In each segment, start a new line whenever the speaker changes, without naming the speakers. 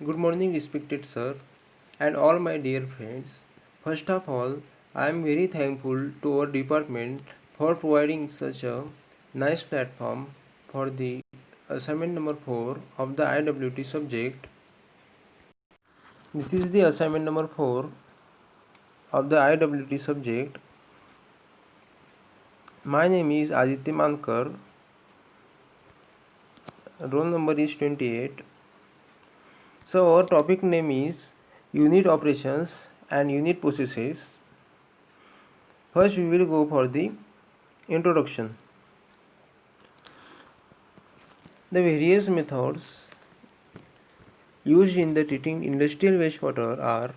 Good morning, respected sir, and all my dear friends. First of all, I am very thankful to our department for providing such a nice platform for the assignment number 4 of the IWT subject. This is the assignment number 4 of the IWT subject. My name is Aditya Mankar. Roll number is 28. So our topic name is unit operations and unit processes. First we will go for the introduction. The various methods used in the treating industrial wastewater are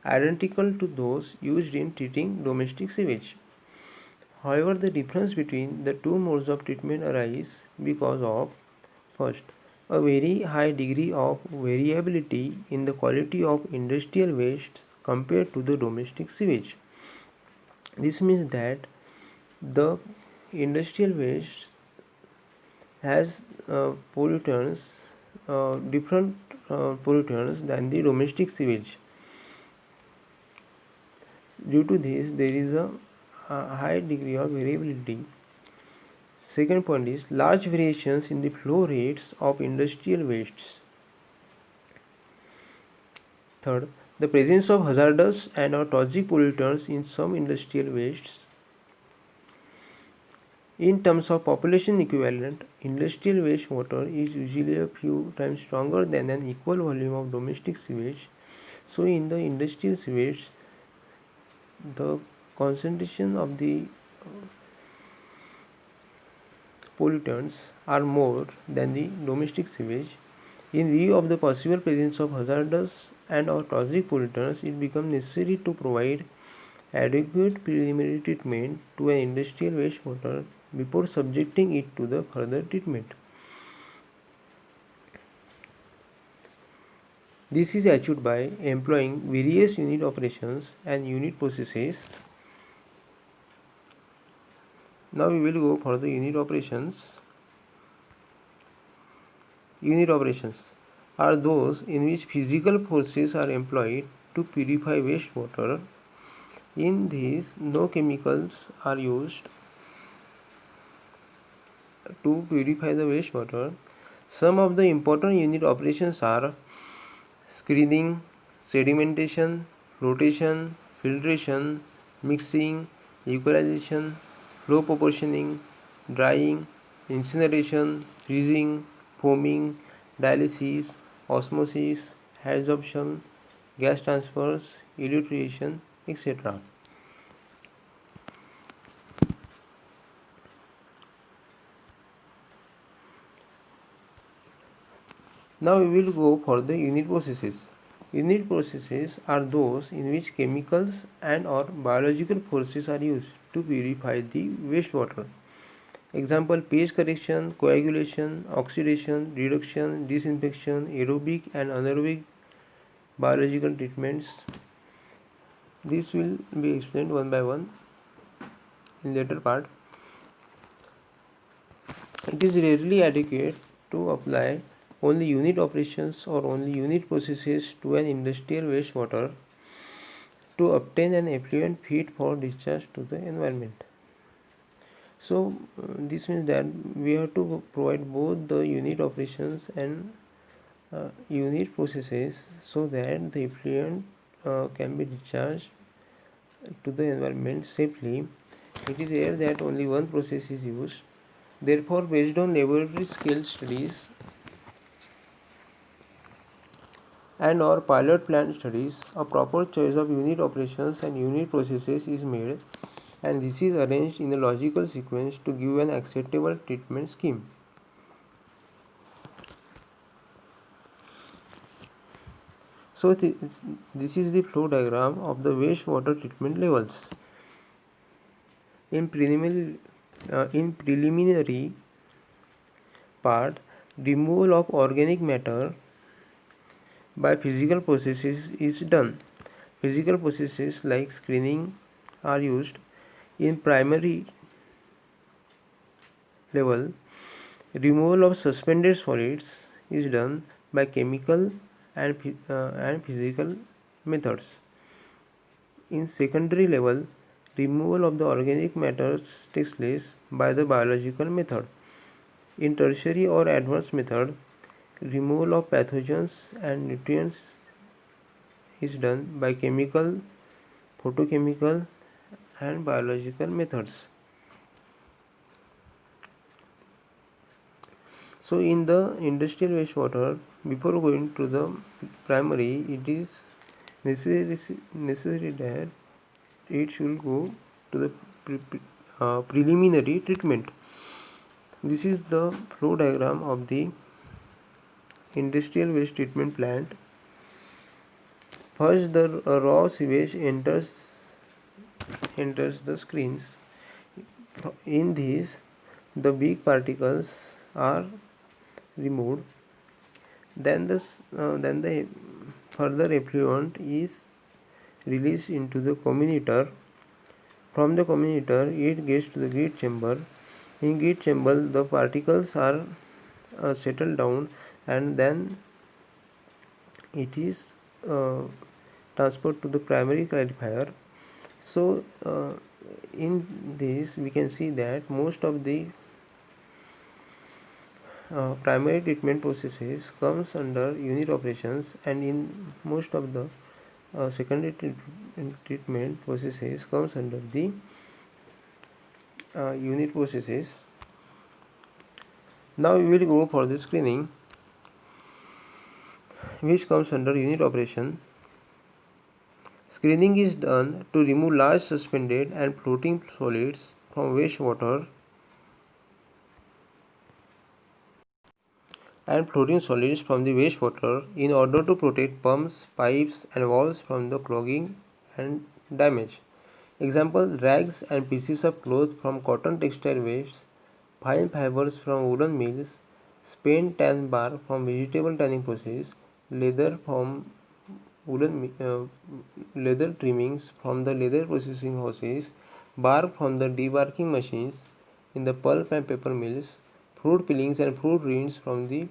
identical to those used in treating domestic sewage. However, the difference between the two modes of treatment arises because of, first, a very high degree of variability in the quality of industrial waste compared to the domestic sewage. This means that the industrial waste has different pollutants than the domestic sewage. Due to this, there is a high degree of variability. Second point is large variations in the flow rates of industrial wastes. Third, the presence of hazardous and or toxic pollutants in some industrial wastes. In terms of population equivalent, industrial wastewater is usually a few times stronger than an equal volume of domestic sewage. So in the industrial sewage, the concentration of the pollutants are more than the domestic sewage. In view of the possible presence of hazardous and or toxic pollutants, it becomes necessary to provide adequate preliminary treatment to an industrial wastewater before subjecting it to the further treatment. This is achieved by employing various unit operations and unit processes. Now we will go for the unit operations. Unit operations are those in which physical forces are employed to purify wastewater. In these, no chemicals are used to purify the wastewater. Some of the important unit operations are screening, sedimentation, flotation, filtration, mixing, equalization, flow proportioning, drying, incineration, freezing, foaming, dialysis, osmosis, adsorption, gas transfers, elutriation, etc. Now we will go for the unit processes. Unit processes are those in which chemicals and or biological forces are used to purify the wastewater. Example: pH correction, coagulation, oxidation, reduction, disinfection, aerobic and anaerobic biological treatments. This will be explained one by one in later part. It is rarely adequate to apply only unit operations or only unit processes to an industrial wastewater to obtain an effluent fit for discharge to the environment. So this means that we have to provide both the unit operations and unit processes so that the effluent can be discharged to the environment safely. It is rare that only one process is used. Therefore, based on laboratory scale studies and or pilot plant studies, a proper choice of unit operations and unit processes is made, and this is arranged in a logical sequence to give an acceptable treatment scheme. So this is the flow diagram of the wastewater treatment levels. In preliminary part, removal of organic matter by physical processes is done. Physical processes like screening are used. In primary level, removal of suspended solids is done by chemical and physical methods. In secondary level, removal of the organic matters takes place by the biological method. In tertiary or advanced method, removal of pathogens and nutrients is done by chemical, photochemical and biological methods. So in the industrial wastewater, before going to the primary, it is necessary that it should go to the preliminary treatment. This is the flow diagram of the industrial waste treatment plant. First, the raw sewage enters the screens. In these, the big particles are removed. Then the further effluent is released into the communitor. From the communitor, it gets to the grid chamber. In grid chamber, the particles are settled down, and then it is transferred to the primary clarifier. So in this we can see that most of the primary treatment processes comes under unit operations, and in most of the secondary treatment processes comes under the unit processes. Now we will go for the screening, which comes under unit operation. Screening is done to remove large suspended and floating solids from wastewater and floating solids from the wastewater in order to protect pumps, pipes and valves from the clogging and damage. Example: rags and pieces of cloth from cotton textile waste, fine fibers from woolen mills, spent tan bark from vegetable tanning process, leather from leather trimmings from the leather processing houses, bark from the debarking machines in the pulp and paper mills, fruit peelings and fruit rinds from the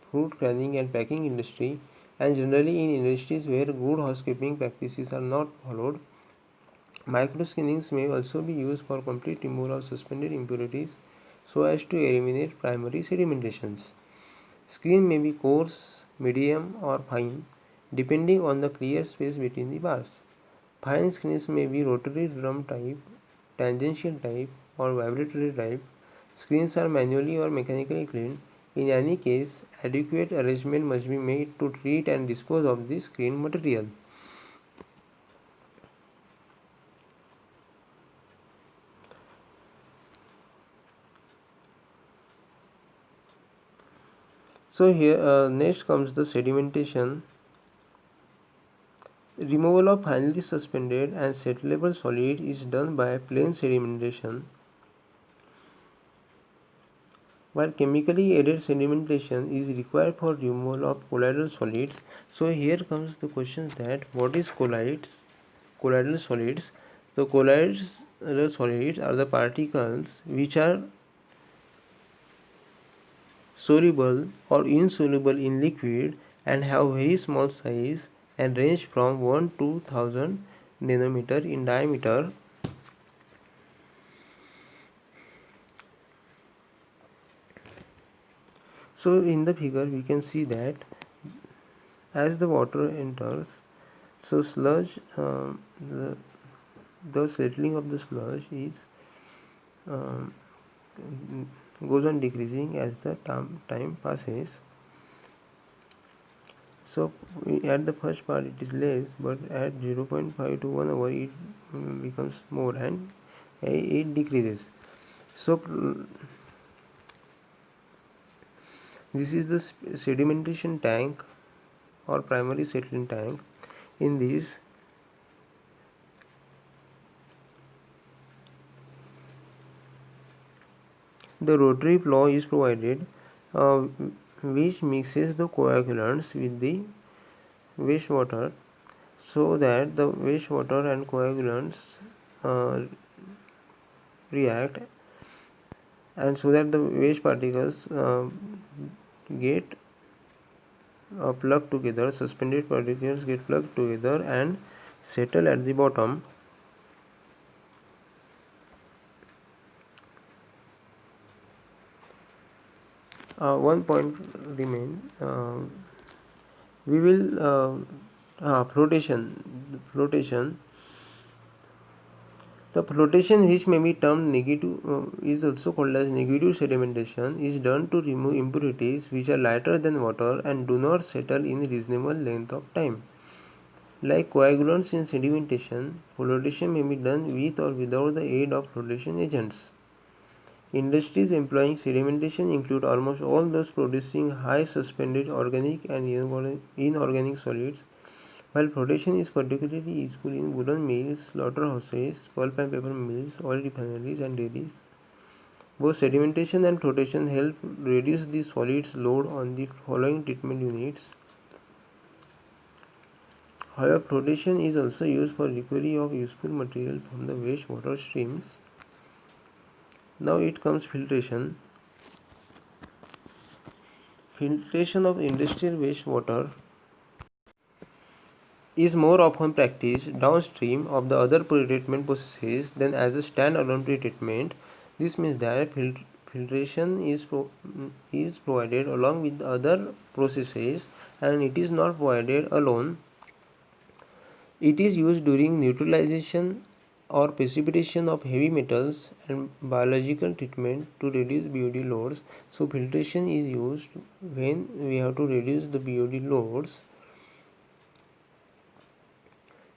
fruit canning and packing industry, and generally in industries where good housekeeping practices are not followed. Microscreenings may also be used for complete removal of suspended impurities so as to eliminate primary sedimentations. Screen may be coarse, medium or fine depending on the clear space between the bars. Fine screens may be rotary drum type, tangential type or vibratory type. Screens are manually or mechanically cleaned. In any case, adequate arrangement must be made to treat and dispose of the screen material. So here next comes the sedimentation. Removal of finely suspended and settleable solid is done by plain sedimentation, while chemically aided sedimentation is required for removal of colloidal solids. So here comes the question that what is colloidal solids? The colloidal solids are the particles which are soluble or insoluble in liquid and have very small size and range from 1 to 1000 nanometer in diameter. So in the figure we can see that as the water enters, so sludge the settling of the sludge is um, goes on decreasing as the time passes. So at the first part it is less, but at 0.5 to 1 hour it becomes more and it decreases. So this is the sedimentation tank or primary settling tank. In this, the rotary plow is provided, uh, which mixes the coagulants with the wastewater so that the wastewater and coagulants uh, react, and so that the waste particles get plugged together. Suspended particles get plugged together and settle at the bottom. One point remain. We will flotation. The flotation, which may be termed negative, is also called as negative sedimentation, is done to remove impurities which are lighter than water and do not settle in reasonable length of time. Like coagulants in sedimentation, flotation may be done with or without the aid of flotation agents. Industries employing sedimentation include almost all those producing high suspended organic and inorganic solids, while flotation is particularly useful in wooden mills, slaughterhouses, pulp and paper mills, oil refineries, and dairies. Both sedimentation and flotation help reduce the solids load on the following treatment units. However, flotation is also used for recovery of useful material from the wastewater streams. Now it comes filtration. Filtration of industrial wastewater is more often practiced downstream of the other pre-treatment processes than as a stand-alone pre-treatment. This means that filtration is provided along with the other processes, and it is not provided alone. It is used during neutralization or precipitation of heavy metals and biological treatment to reduce BOD loads. So filtration is used when we have to reduce the BOD loads.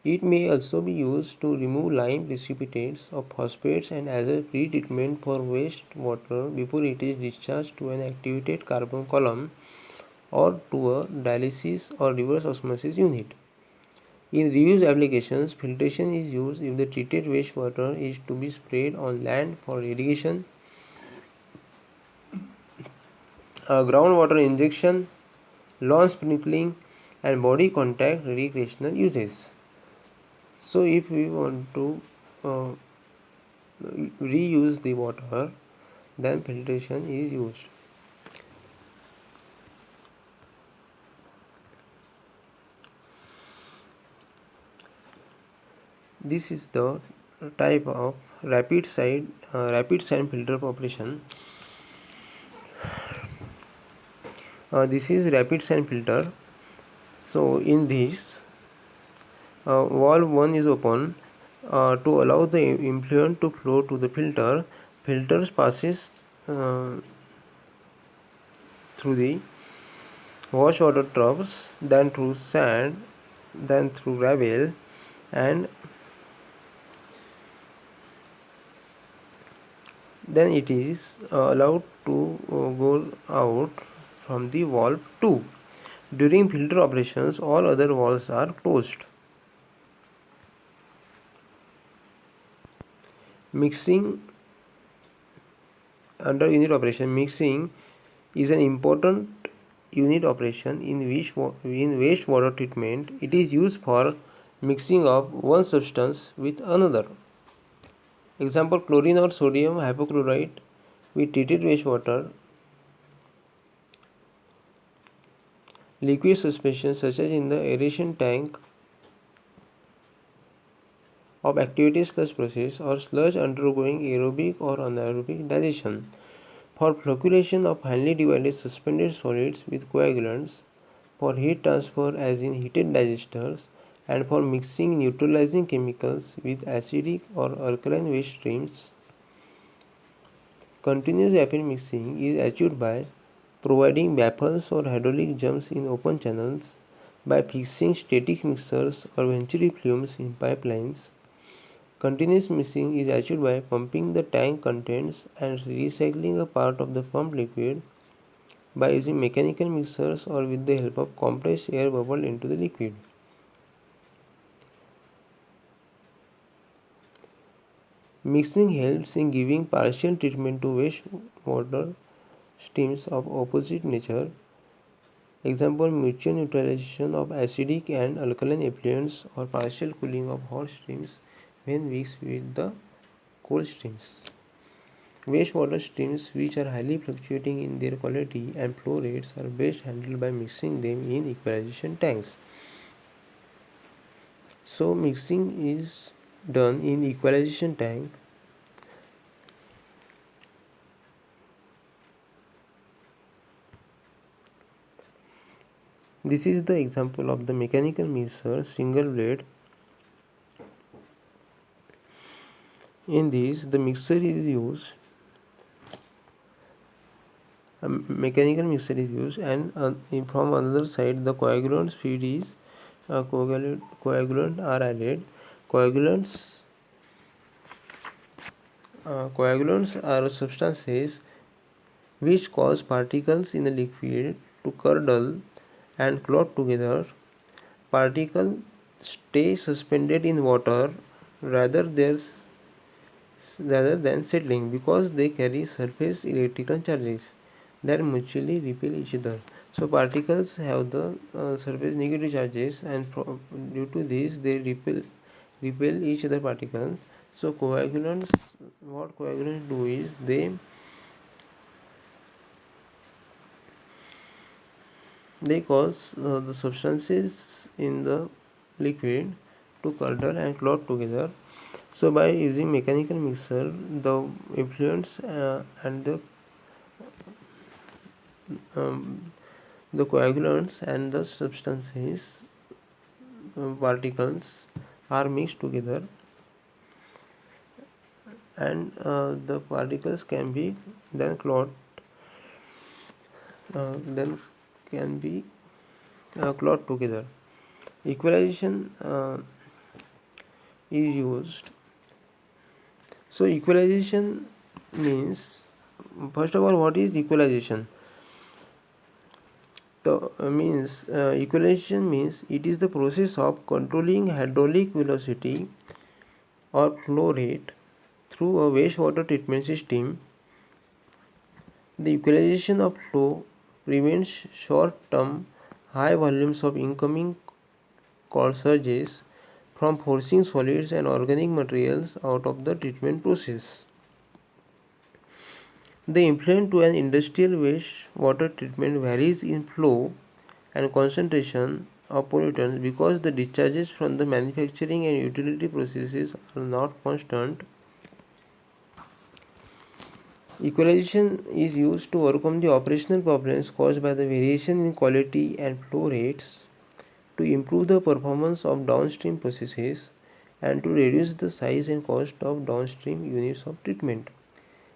It may also be used to remove lime precipitates or phosphates and as a pre-treatment for wastewater before it is discharged to an activated carbon column or to a dialysis or reverse osmosis unit. In reuse applications, filtration is used if the treated wastewater is to be sprayed on land for irrigation, groundwater injection, lawn sprinkling, and body contact recreational uses. So, if we want to reuse the water, then filtration is used. This is the type of rapid sand filter operation. This is rapid sand filter. So in this, valve 1 is open to allow the effluent to flow to the filter. Filters passes through the wash water troughs, then through sand, then through gravel, and then it is allowed to go out from the valve 2. During filter operations, all other valves are closed. Mixing under unit operation, mixing is an important unit operation in wastewater treatment. It is used for mixing of one substance with another. Example, chlorine or sodium hypochlorite with treated wastewater. Liquid suspension such as in the aeration tank of activated sludge process or sludge undergoing aerobic or anaerobic digestion. For flocculation of finely divided suspended solids with coagulants, for heat transfer as in heated digesters, and for mixing neutralizing chemicals with acidic or alkaline waste streams. Continuous rapid mixing is achieved by providing baffles or hydraulic jumps in open channels, by fixing static mixers or venturi flumes in pipelines. Continuous mixing is achieved by pumping the tank contents and recycling a part of the pumped liquid, by using mechanical mixers or with the help of compressed air bubbled into the liquid. Mixing helps in giving partial treatment to wastewater streams of opposite nature. Example, mutual neutralization of acidic and alkaline effluents or partial cooling of hot streams when mixed with the cold streams. Wastewater streams, which are highly fluctuating in their quality and flow rates, are best handled by mixing them in equalization tanks. So mixing is done in equalization tank. This is the example of the mechanical mixer single blade. In this, the mixer is used, a mechanical mixer is used, and from another side, the coagulant feed is coagulant are added. Coagulants coagulants are substances which cause particles in the liquid to curdle and clot together. Particles stay suspended in water rather than settling because they carry surface electrical charges that mutually repel each other. So particles have the surface negative charges, and due to this they repel each other particles. So coagulants, what coagulants do is they cause the substances in the liquid to curdle and clot together. So by using mechanical mixer, the effluents and um, the coagulants and the substances particles are mixed together, and the particles can be then clot then can be clot together. Equalization is used. So equalization means, first of all, what is equalization? The equalization means it is the process of controlling hydraulic velocity or flow rate through a wastewater treatment system. The equalization of flow prevents short-term high volumes of incoming cold surges from forcing solids and organic materials out of the treatment process. The effluent to an industrial wastewater treatment varies in flow and concentration of pollutants because the discharges from the manufacturing and utility processes are not constant. Equalization is used to overcome the operational problems caused by the variation in quality and flow rates, to improve the performance of downstream processes, and to reduce the size and cost of downstream units of treatment.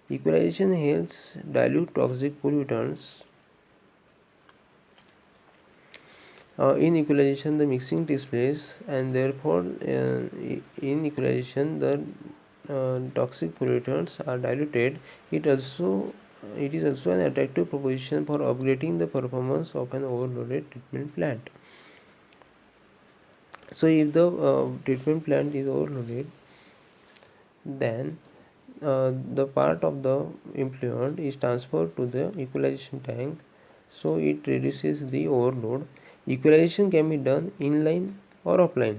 Equalization helps dilute toxic pollutants. In equalization, the mixing takes place, and therefore, in equalization, the toxic pollutants are diluted. It is also an attractive proposition for upgrading the performance of an overloaded treatment plant. So, if the treatment plant is overloaded, then the part of the effluent is transferred to the equalization tank, so it reduces the overload. Equalization can be done inline or offline.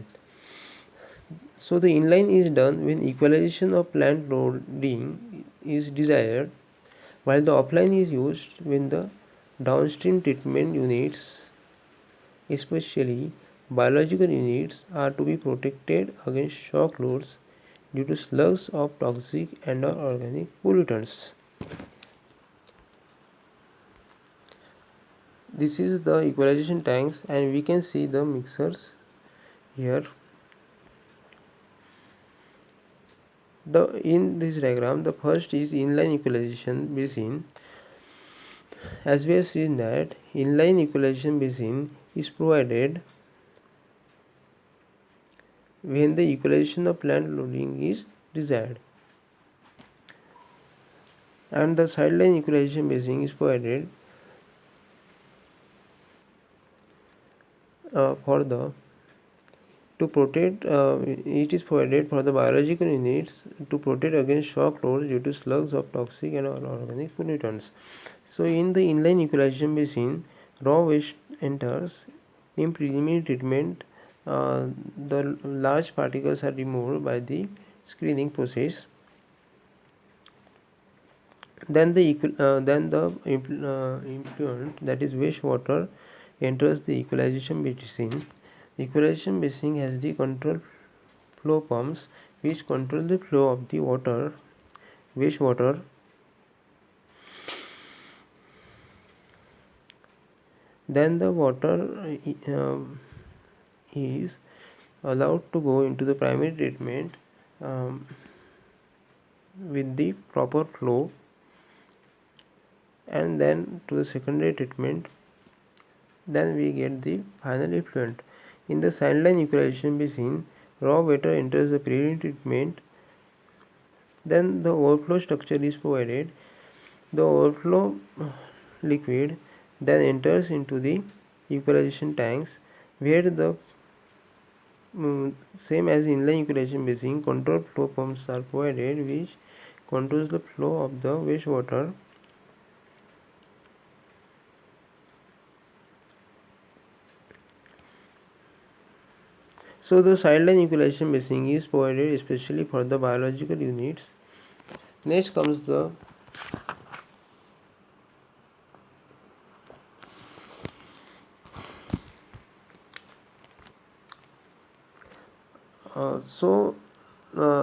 So the inline is done when equalization of plant loading is desired, while the offline is used when the downstream treatment units, especially biological units, are to be protected against shock loads due to slugs of toxic and or organic pollutants. This is the equalization tanks, and we can see the mixers here. In this diagram, the first is inline equalization basin. As we have seen that inline equalization basin is provided when the equalization of plant loading is desired, and the sideline equalization basin is provided for the to protect it is provided for the biological units to protect against shock loads due to slugs of toxic and organic pollutants. So in the inline equalization basin, raw waste enters. In preliminary treatment, the large particles are removed by the screening process. Then the effluent, that is wastewater, enters the equalization basin. Equalization basin has the control flow pumps which control the flow of the wastewater. Then the water is allowed to go into the primary treatment um, with the proper flow, and then to the secondary treatment. Then we get the final effluent. In the saline equalization basin, raw water enters the pre-treatment. Then the overflow structure is provided. The overflow liquid then enters into the equalization tanks, where the same as inline equalization basin, control flow pumps are provided which controls the flow of the wastewater. So the sideline equalization basin is provided especially for the biological units. Next comes the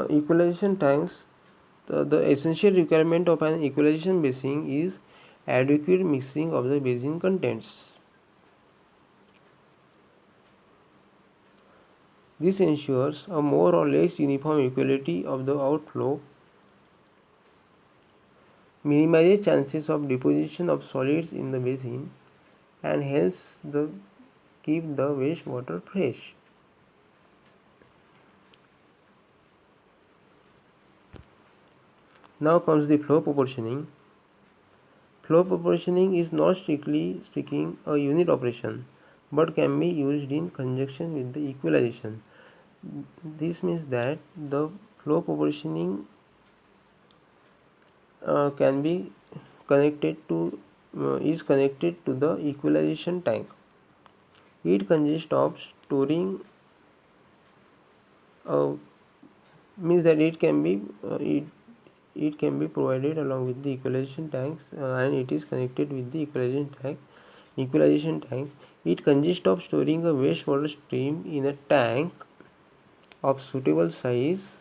equalization tanks. The essential requirement of an equalization basin is adequate mixing of the basin contents. This ensures a more or less uniform equality of the outflow, minimizes chances of deposition of solids in the basin, and helps keep the wastewater fresh. Now comes the flow proportioning. Flow proportioning is not strictly speaking a unit operation, but can be used in conjunction with the equalization. This means that the flow proportioning can be is connected to the equalization tank. It consists of storing means that it can be provided along with the equalization tanks, and it is connected with the equalization tank. It consists of storing a wastewater stream in a tank of suitable size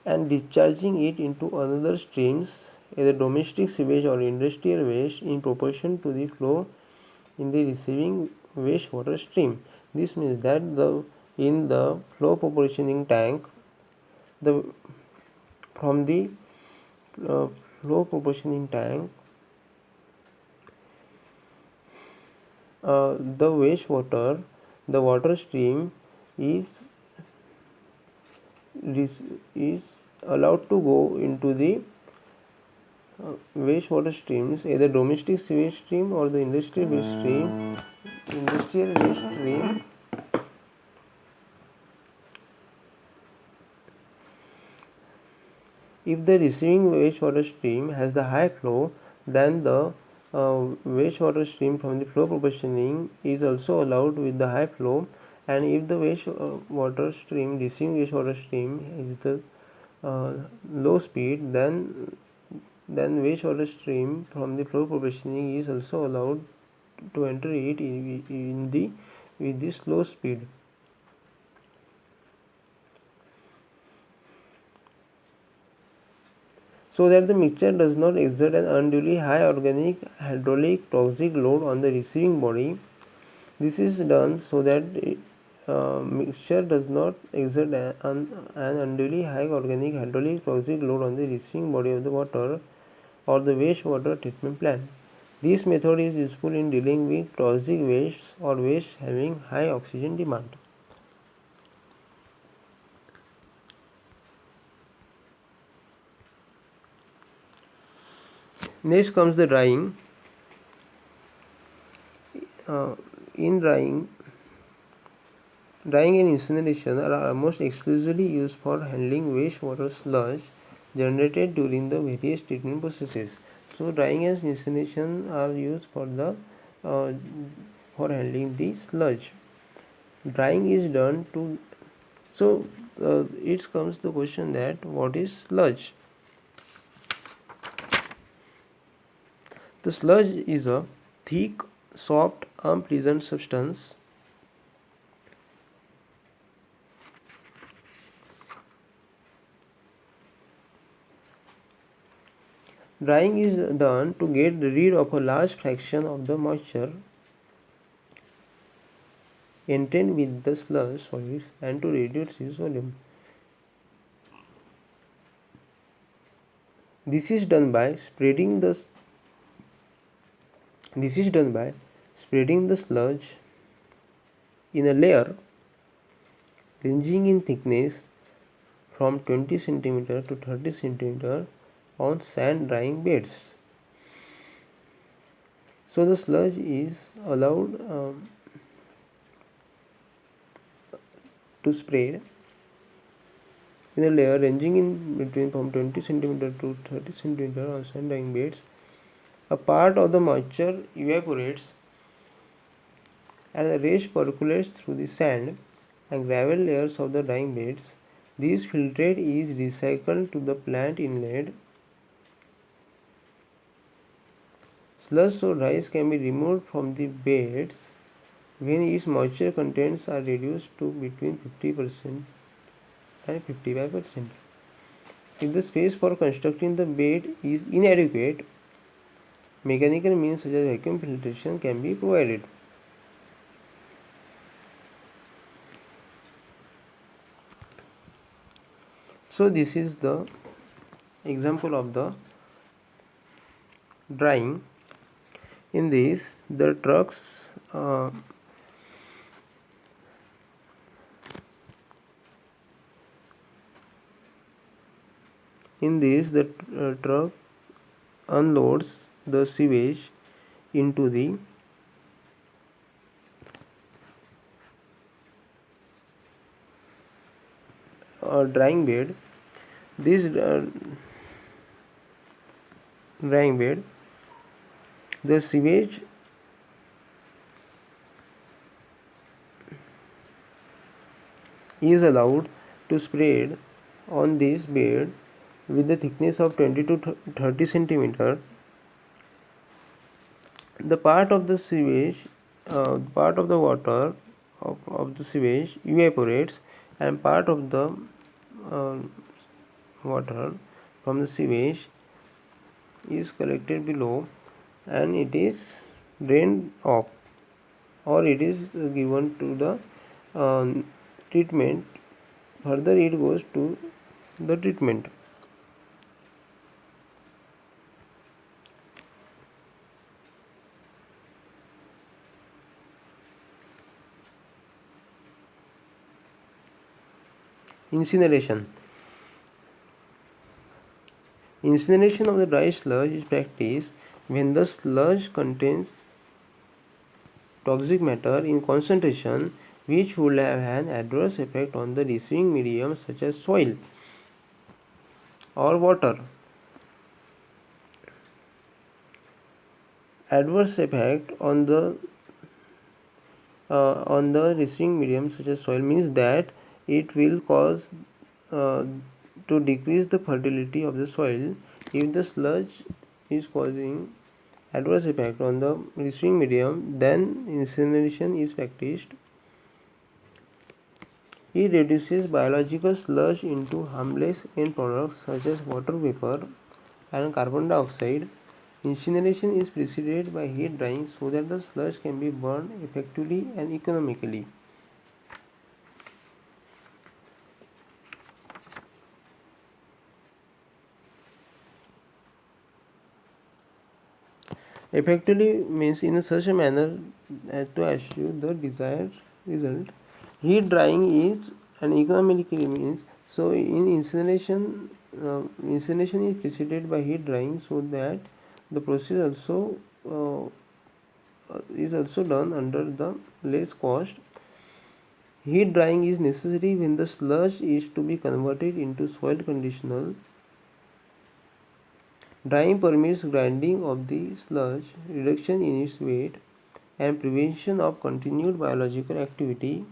and discharging it into another streams, either domestic sewage or industrial waste, in proportion to the flow in the receiving wastewater stream. This means that in the flow proportioning tank, the from the uh, flow proportioning tank, the water stream is is allowed to go into the wastewater streams, either domestic sewage stream or the industrial waste stream. Industrial waste stream If the receiving wastewater stream has the high flow, then the wastewater stream from the flow proportioning is also allowed with the high flow, and if the wastewater stream receiving wastewater stream is the low speed, then wastewater stream from the flow proportioning is also allowed to enter it in the with the slow speed. So that the mixture does not exert an unduly high organic, hydraulic, toxic load on the receiving body. This is done so that mixture does not exert an unduly high organic, hydraulic, toxic load on the receiving body of the water or the wastewater treatment plant. This method is useful in dealing with toxic wastes or waste having high oxygen demand. Next comes the drying. In drying and incineration are almost exclusively used for handling wastewater sludge generated during the various treatment processes. So drying and incineration are used uh, for handling the sludge. Drying is done to so it comes the question that what is sludge? The sludge is a thick, soft, unpleasant substance drying is done to get rid of a large fraction of the moisture contained with the sludge solids and to reduce its volume. This is done by spreading the sludge in a layer ranging in thickness from 20 cm to 30 cm on sand drying beds. So the sludge is allowed to spread in a layer ranging in between from 20 cm to 30 cm on sand drying beds. A part of the moisture evaporates and the rest percolates through the sand and gravel layers of the drying beds. This filtrate is recycled to the plant inlet. Sludge or rice can be removed from the beds when its moisture contents are reduced to between 50% and 55%. If the space for constructing the bed is inadequate, mechanical means such as vacuum filtration can be provided. So this is the example of the drying. In this, the trucks truck unloads the sewage into the drying bed. This drying bed, the sewage is allowed to spread on this bed with the thickness of 20 to 30 centimeter. The part of the sewage, part of the water of the sewage evaporates, and part of the uh, water from the sewage is collected below and it is drained off, or it is given to the treatment. Further it goes to the treatment. Incineration. Incineration of the dry sludge is practiced when the sludge contains toxic matter in concentration which would have an adverse effect on the receiving medium such as soil or water. Adverse effect on the receiving medium such as soil means that it will cause to decrease the fertility of the soil. If the sludge is causing adverse effect on the receiving medium, then incineration is practiced. It reduces biological sludge into harmless end products such as water vapor and carbon dioxide. Incineration is preceded by heat drying so that the sludge can be burned effectively and economically. Effectively means in such a manner as to achieve the desired result. Heat drying is an economically means, so in incineration, incineration is preceded by heat drying so that the process also is also done under the less cost. Heat drying is necessary when the sludge is to be converted into soil conditional. Drying permits grinding of the sludge, reduction in its weight, and prevention of continued biological activity.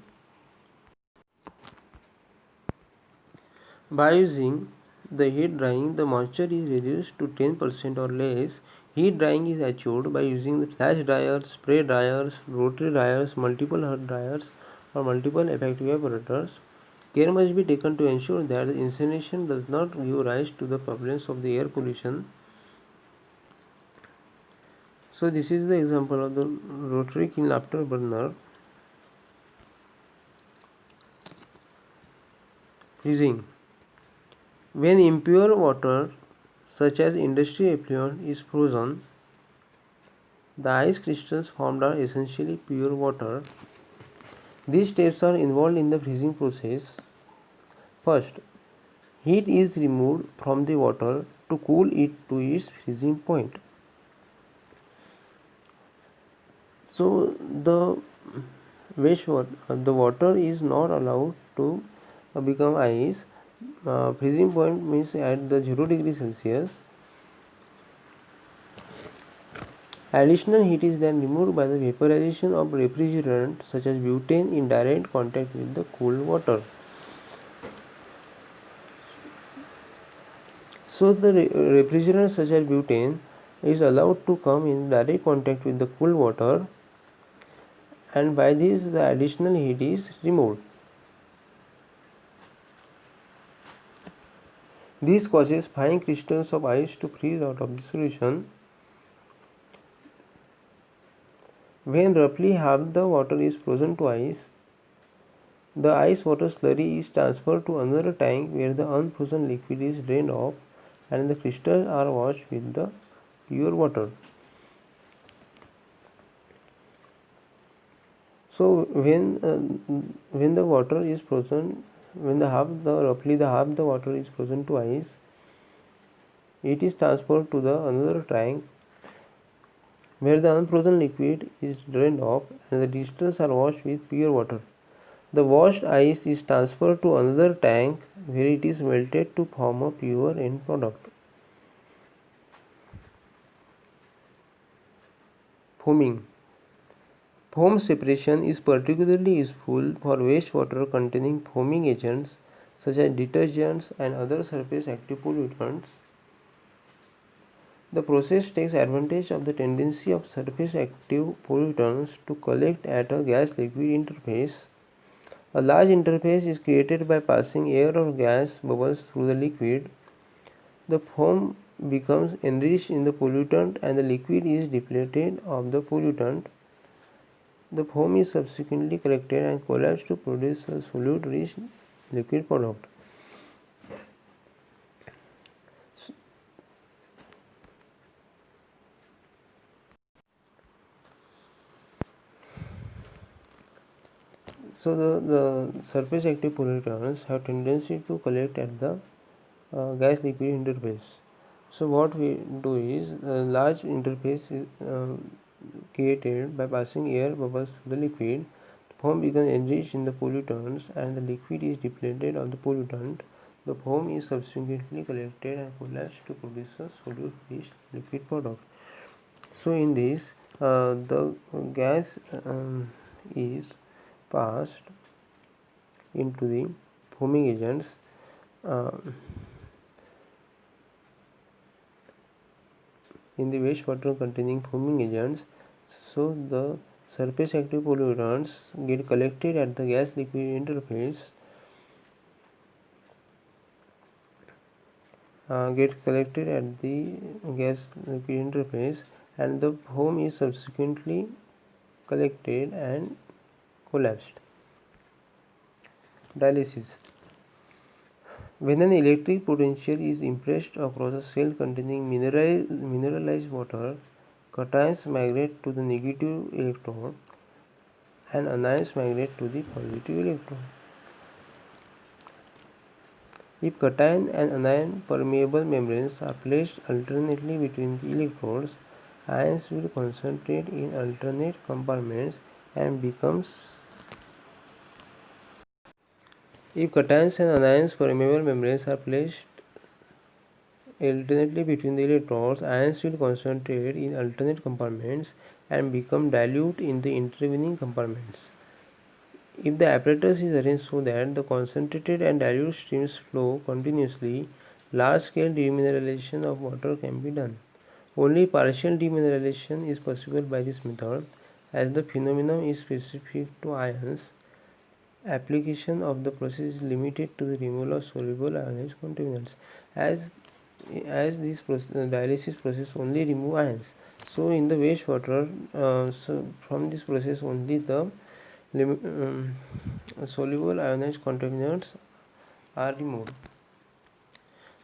By using the heat drying, the moisture is reduced to 10% or less. Heat drying is achieved by using the flash dryers, spray dryers, rotary dryers, multiple hot dryers, or multiple effective evaporators. Care must be taken to ensure that the incineration does not give rise to the problems of the air pollution. So this is the example of the rotary kiln afterburner. Freezing. When impure water such as industry effluent is frozen, the ice crystals formed are essentially pure water. These steps are involved in the freezing process. First, heat is removed from the water to cool it to its freezing point. So the the water is not allowed to become ice. Freezing point means at the 0 degree Celsius. Additional heat is then removed by the vaporization of refrigerant such as butane in direct contact with the cool water. So the refrigerant such as butane is allowed to come in direct contact with the cool water, and by this the additional heat is removed. This causes fine crystals of ice to freeze out of the solution. When roughly half the water is frozen to ice, the ice water slurry is transferred to another tank where the unfrozen liquid is drained off and the crystals are washed with the pure water. So when the water is frozen, when roughly the half the water is frozen to ice, it is transferred to the another tank where the unfrozen liquid is drained off and the crystals are washed with pure water. The washed ice is transferred to another tank where it is melted to form a pure end product. Foaming. Foam separation is particularly useful for wastewater containing foaming agents such as detergents and other surface active pollutants. The process takes advantage of the tendency of surface active pollutants to collect at a gas-liquid interface. A large interface is created by passing air or gas bubbles through the liquid. The foam becomes enriched in the pollutant and the liquid is depleted of the pollutant. The foam is subsequently collected and collapsed to produce a solute-rich liquid product. So the surface active pollutants have tendency to collect at the gas liquid interface. So what we do is a large interface is created by passing air bubbles through the liquid. The foam becomes enriched in the pollutants and the liquid is depleted of the pollutant. The foam is subsequently collected and collapsed to produce a solute-rich liquid product. So in this, the gas is passed into the foaming agents. Uh, in the wastewater containing foaming agents, so the surface active pollutants get collected at the gas liquid interface, and the foam is subsequently collected and collapsed. Dialysis. When an electric potential is impressed across a cell containing mineralized water, cations migrate to the negative electrode and anions migrate to the positive electrode. If cation and anion permeable membranes are placed alternately between the electrodes, ions will concentrate in alternate compartments and becomes If cations and anions permeable membranes are placed alternately between the electrodes, ions will concentrate in alternate compartments and become dilute in the intervening compartments. If the apparatus is arranged so that the concentrated and dilute streams flow continuously, large-scale demineralization of water can be done. Only partial demineralization is possible by this method, as the phenomenon is specific to ions. Application of the process is limited to the removal of soluble ionized contaminants, as this dialysis process only remove ions. So in the wastewater, so from this process only the soluble ionized contaminants are removed.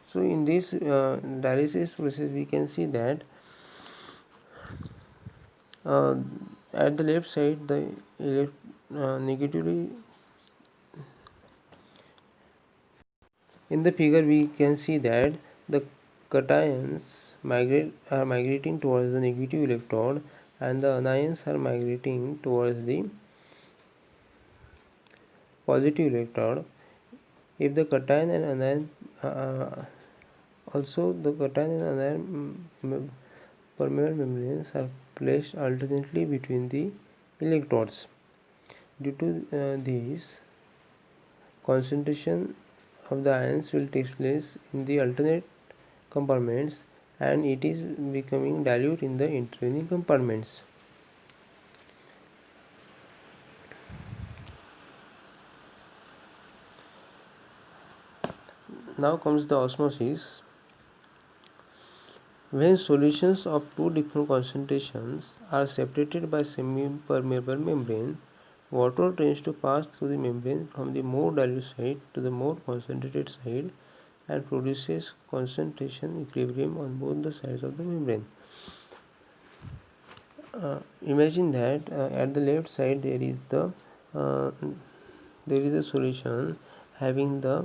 So in this dialysis process we can see that uh, at the left side the negatively, in the figure we can see that the cations are migrating towards the negative electrode and the anions are migrating towards the positive electrode. If the cation and anion also the cation and anion permeable membranes are placed alternately between the electrodes. Due to this, concentration of the ions will take place in the alternate compartments and it is becoming dilute in the intervening compartments. Now comes the osmosis. When solutions of two different concentrations are separated by semi-permeable membrane, water tends to pass through the membrane from the more dilute side to the more concentrated side and produces concentration equilibrium on both the sides of the membrane. Imagine that at the left side uh, there is a solution having the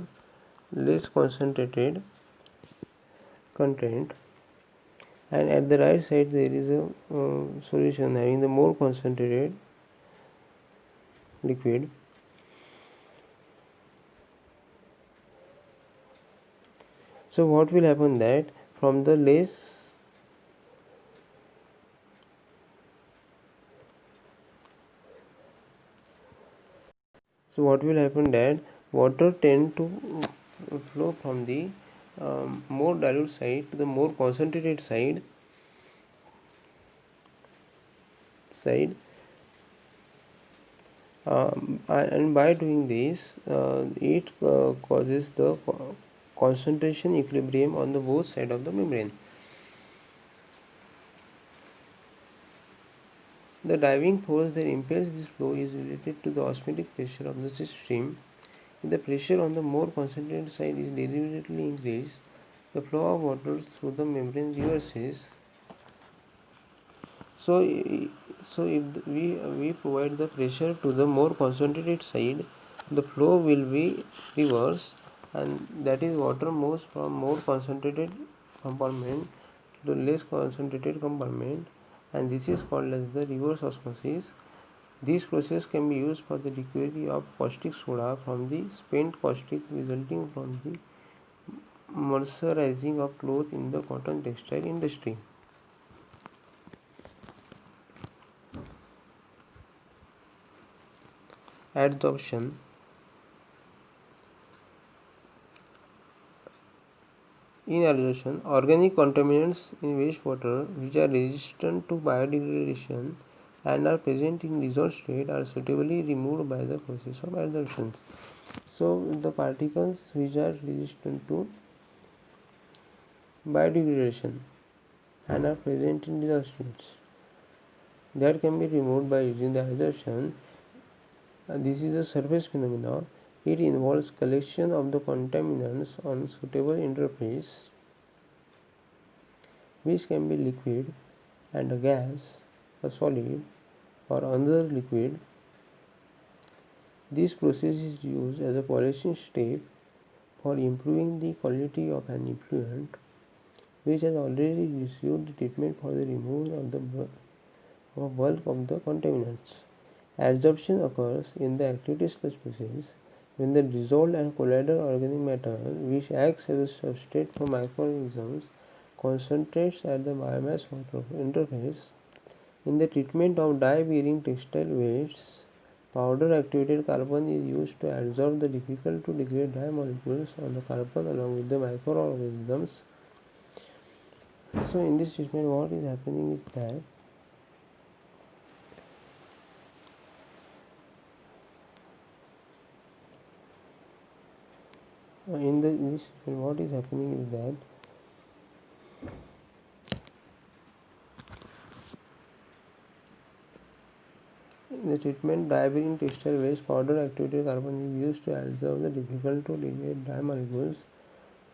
less concentrated content, and at the right side there is a solution having the more concentrated liquid. So what will happen that from the less so what will happen that water tend to flow from the more dilute side to the more concentrated side and by doing this it causes the concentration equilibrium on the both side of the membrane. The driving force that impels this flow is related to the osmotic pressure of the stream. If the pressure on the more concentrated side is deliberately increased, the flow of water through the membrane reverses. So, if we provide the pressure to the more concentrated side, the flow will be reversed, and that is water moves from more concentrated compartment to the less concentrated compartment, and this is called as the reverse osmosis. This process can be used for the recovery of caustic soda from the spent caustic resulting from the mercerizing of cloth in the cotton textile industry. Adsorption. In adsorption, organic contaminants in wastewater which are resistant to biodegradation and are present in dissolved state are suitably removed by the process of adsorption. So, the particles which are resistant to biodegradation and are present in dissolved states, that can be removed by using the adsorption. This is a surface phenomenon. It involves collection of the contaminants on suitable interface, which can be liquid and a gas, a solid, or another liquid. This process is used as a polishing step for improving the quality of an effluent which has already received treatment for the removal of the bulk of the contaminants. Adsorption occurs in the activity sludge process when the dissolved and colloidal organic matter, which acts as a substrate for microorganisms, concentrates at the biomass water interface. In the treatment of dye-bearing textile wastes, Powder activated carbon is used to adsorb the difficult to degrade dye molecules on the carbon along with the microorganisms. So in this treatment what is happening is that in this treatment what is happening is that in the treatment diabetic textile waste powder activated carbon is used to adsorb the difficult to degrade dye molecules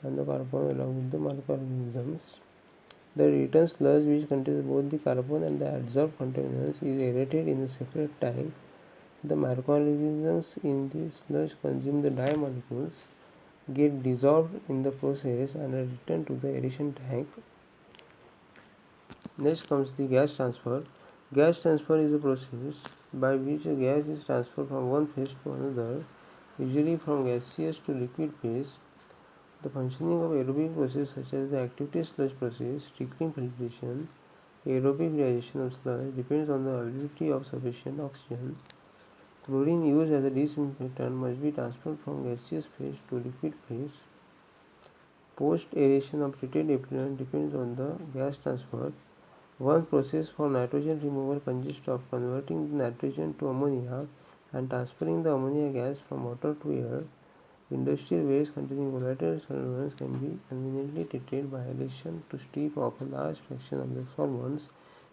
on the carbon along with the microorganisms. The return sludge, which contains both the carbon and the adsorbed contaminants, is aerated in a separate tank. The microorganisms in the sludge consume the dye molecules, get dissolved in the process, and are returned to the aeration tank. Next comes the gas transfer. Gas transfer is a process by which a gas is transferred from one phase to another, usually from gaseous to liquid phase. The functioning of aerobic process such as the activity sludge process, trickling filtration, aerobic digestion of sludge depends on the availability of sufficient oxygen. Chlorine used as a disinfectant must be transferred from gaseous phase to liquid phase. Post-aeration of treated effluent depends on the gas transfer. One process for nitrogen removal consists of converting the nitrogen to ammonia and transferring the ammonia gas from water to air. Industrial waste containing volatile solvents can be conveniently treated by halation to strip off a large fraction of the solvents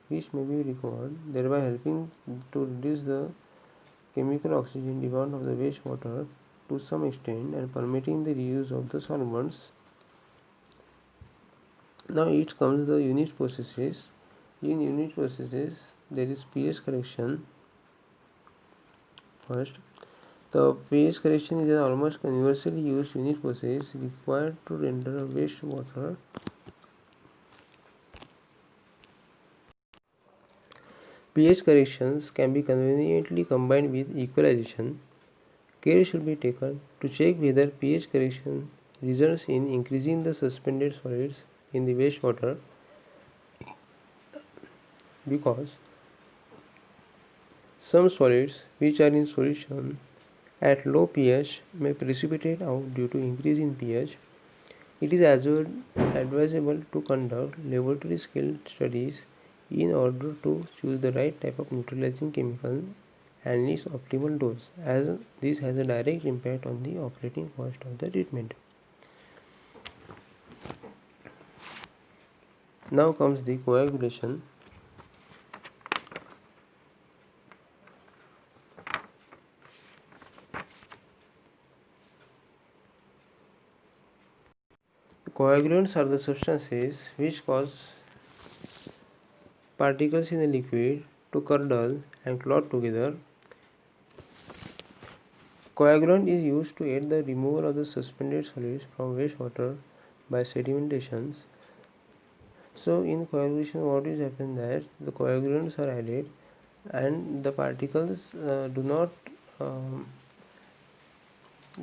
which may be recovered, thereby helping to reduce the chemical oxygen demand of the wastewater to some extent and permitting the reuse of the solvents. Now it comes the unit processes. In unit processes there is pH correction. First, the pH correction is an almost universally used unit process required to render wastewater pH corrections can be conveniently combined with equalization. Care should be taken to check whether pH correction results in increasing the suspended solids in the wastewater, because some solids which are in solution at low pH may precipitate out due to increase in pH. It is as well advisable to conduct laboratory scale studies in order to choose the right type of neutralizing chemical and its optimal dose, as this has a direct impact on the operating cost of the treatment. Now comes the coagulation. Coagulants are the substances which cause particles in a liquid to curdle and clot together. Coagulant is used to aid the removal of the suspended solids from wastewater by sedimentations. So in coagulation what is happening that the coagulants are added and the particles do not um,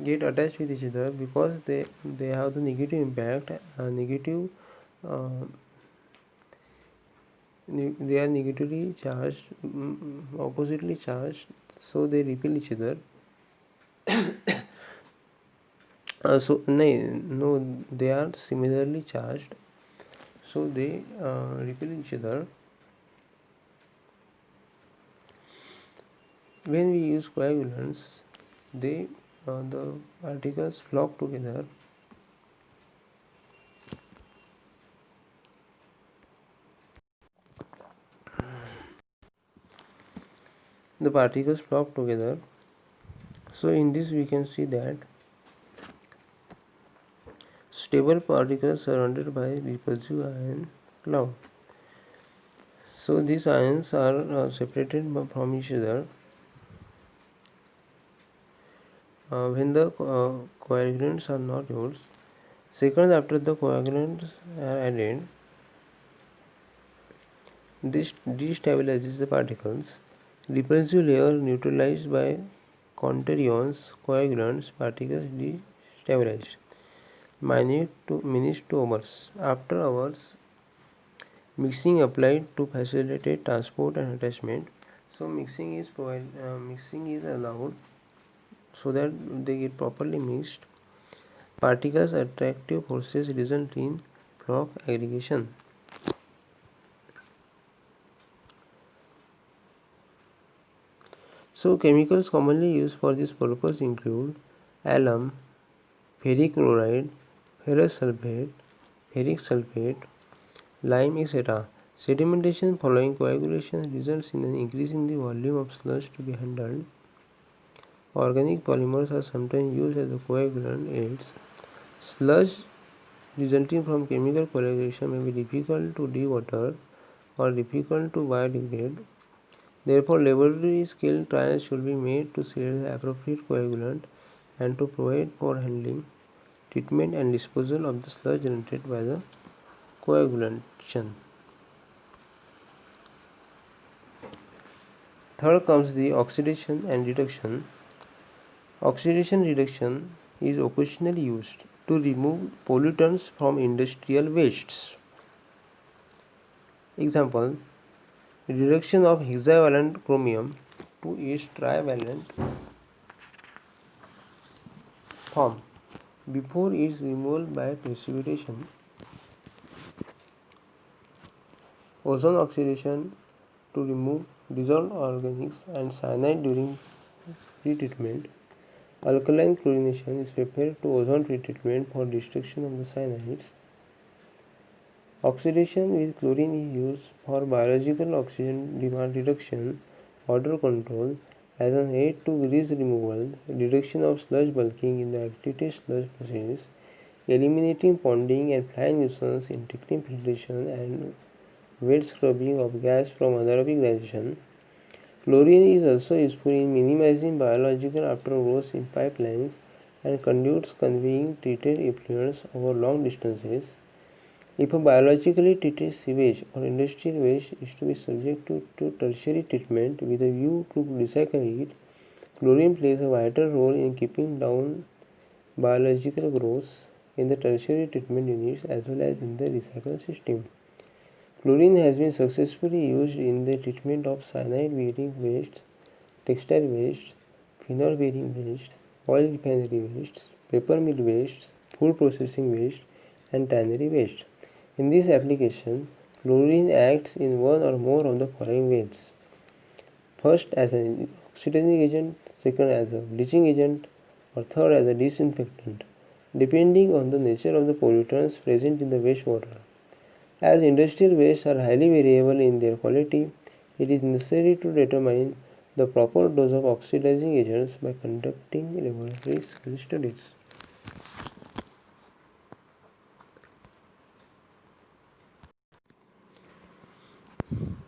get attached with each other because they have the negative impact, negative uh, they are negatively charged, oppositely charged, so they repel each other. No, they are similarly charged, so they repel each other. When we use coagulants, the particles flock together. The particles flock together. So in this we can see that stable particles surrounded by repulsive ion cloud. So these ions are separated from each other when the coagulants are not used. Seconds after the coagulants are added, this destabilizes the particles. Repulsive layer neutralized by counterions, coagulants, particles destabilized. Minutes to hours. After hours, mixing applied to facilitate transport and attachment. So mixing is allowed so that they get properly mixed. Particles attractive forces result in flock aggregation. So chemicals commonly used for this purpose include alum, ferric chloride, ferrous sulfate, ferric sulfate, lime, etc. Sedimentation following coagulation results in an increase in the volume of sludge to be handled. Organic polymers are sometimes used as a coagulant aids. Sludge resulting from chemical coagulation may be difficult to dewater or difficult to biodegrade. Therefore, laboratory scale trials should be made to select the appropriate coagulant and to provide for handling, treatment and disposal of the sludge generated by the coagulation. Third comes the oxidation and reduction. Oxidation reduction is occasionally used to remove pollutants from industrial wastes. Example: reduction of hexavalent chromium to its trivalent form before its removal by precipitation. Ozone oxidation to remove dissolved organics and cyanide during pretreatment. Alkaline chlorination is prepared to ozone pretreatment for destruction of the cyanides. Oxidation with chlorine is used for biological oxygen demand reduction, odor control, as an aid to grease removal, reduction of sludge bulking in the activated sludge process, eliminating ponding and fly nuisance in trickling filtration and wet scrubbing of gas from anaerobic digestion. Chlorine is also useful in minimizing biological aftergrowth in pipelines and conduits conveying treated effluents over long distances. If a biologically treated sewage or industrial waste is to be subjected to tertiary treatment with a view to recycle it, chlorine plays a vital role in keeping down biological growth in the tertiary treatment units as well as in the recycle system. Chlorine has been successfully used in the treatment of cyanide-bearing wastes, textile wastes, phenol-bearing wastes, oil refinery wastes, paper mill wastes, food processing waste, and tannery waste. In this application, chlorine acts in one or more of the following ways. First, as an oxidizing agent, second, as a bleaching agent, or third, as a disinfectant, depending on the nature of the pollutants present in the wastewater. As industrial wastes are highly variable in their quality, it is necessary to determine the proper dose of oxidizing agents by conducting laboratory studies.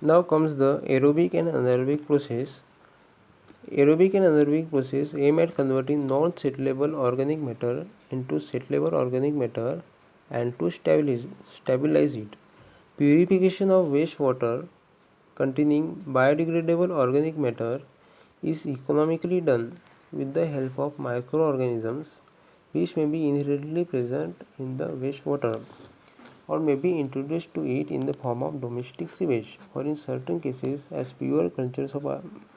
Now comes the aerobic and anaerobic process. Aerobic and anaerobic process aim at converting non-settleable organic matter into settleable organic matter and to stabilize it. Purification of wastewater containing biodegradable organic matter is economically done with the help of microorganisms which may be inherently present in the wastewater or may be introduced to it in the form of domestic sewage or in certain cases as pure cultures of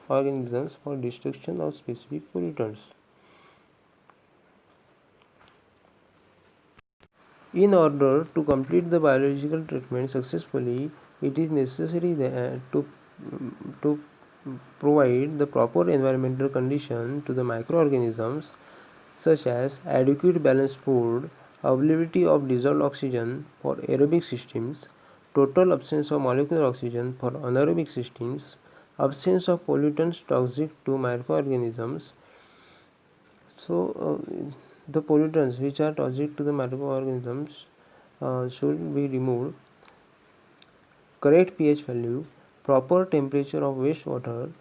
organisms for destruction of specific pollutants. In order to complete the biological treatment successfully, it is necessary to provide the proper environmental condition to the microorganisms such as adequate balanced food, availability of dissolved oxygen for aerobic systems, total absence of molecular oxygen for anaerobic systems, absence of pollutants toxic to microorganisms. So, the pollutants which are toxic to the microorganisms should be removed. Correct pH value, proper temperature of wastewater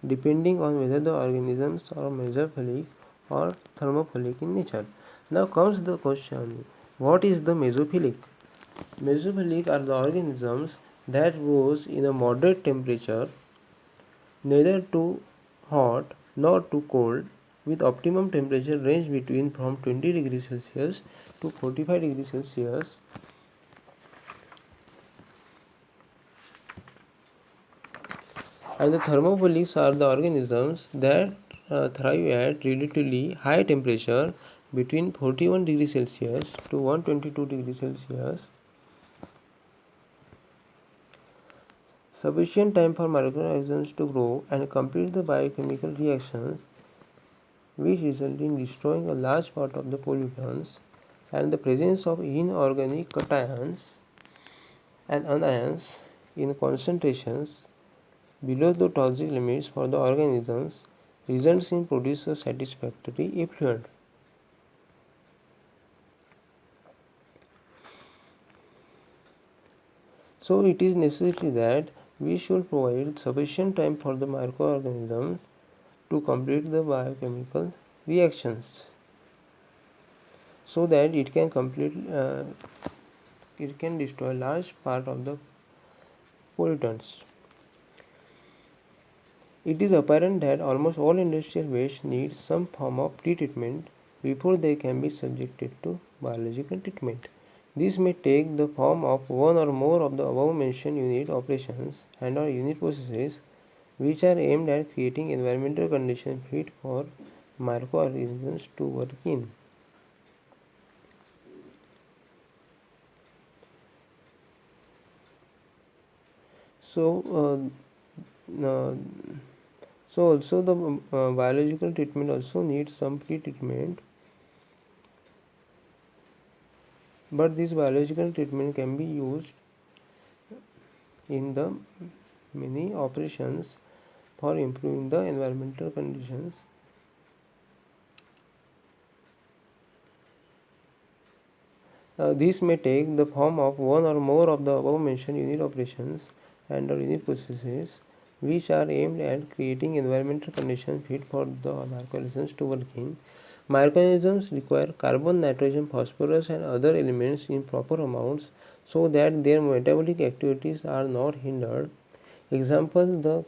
depending on whether the organisms are mesophilic or thermophilic in nature. Now comes the question, what is the mesophilic? Mesophilic are the organisms that goes in a moderate temperature, neither too hot nor too cold, with optimum temperature range between from 20 degrees Celsius to 45 degrees Celsius. And the thermophilics are the organisms that thrive at relatively high temperature between 41 degrees Celsius to 122 degrees Celsius. Sufficient time for microorganisms to grow and complete the biochemical reactions, which result in destroying a large part of the pollutants, and the presence of inorganic cations and anions in concentrations below the toxic limits for the organisms results in producing a satisfactory effluent. So it is necessary that we should provide sufficient time for the microorganisms to complete the biochemical reactions so that it can destroy large part of the pollutants. It is apparent that almost all industrial waste needs some form of pretreatment before they can be subjected to biological treatment. This may take the form of one or more of the above mentioned unit operations and or unit processes which are aimed at creating environmental conditions fit for microorganisms to work in. So, uh, so also the biological treatment also needs some pre-treatment, but this biological treatment can be used in the many operations for improving the environmental conditions. This may take the form of one or more of the above mentioned unit operations and or unit processes which are aimed at creating environmental conditions fit for the microorganisms to work in. Microorganisms require carbon, nitrogen, phosphorus and other elements in proper amounts so that their metabolic activities are not hindered. Example, the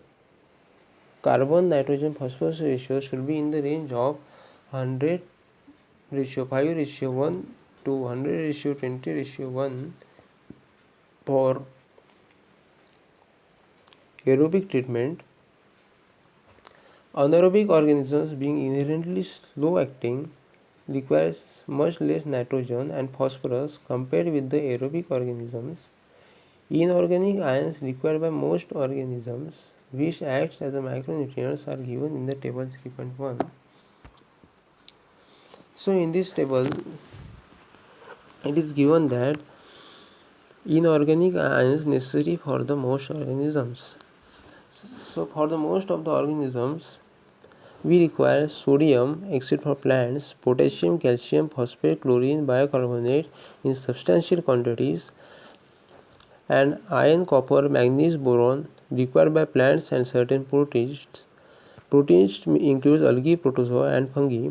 carbon nitrogen phosphorus ratio should be in the range of 100 ratio 5 ratio 1 to 100 ratio 20 ratio 1 for aerobic treatment. Anaerobic organisms, being inherently slow acting, requires much less nitrogen and phosphorus compared with the aerobic organisms. Inorganic ions required by most organisms, which acts as a micronutrients, are given in the table 3.1. So in this table it is given that inorganic ions necessary for the most organisms. So for the most of the organisms we require sodium except for plants, potassium, calcium, phosphate, chlorine, bicarbonate in substantial quantities, and iron, copper, manganese, boron required by plants and certain protists. Protists include algae, protozoa and fungi.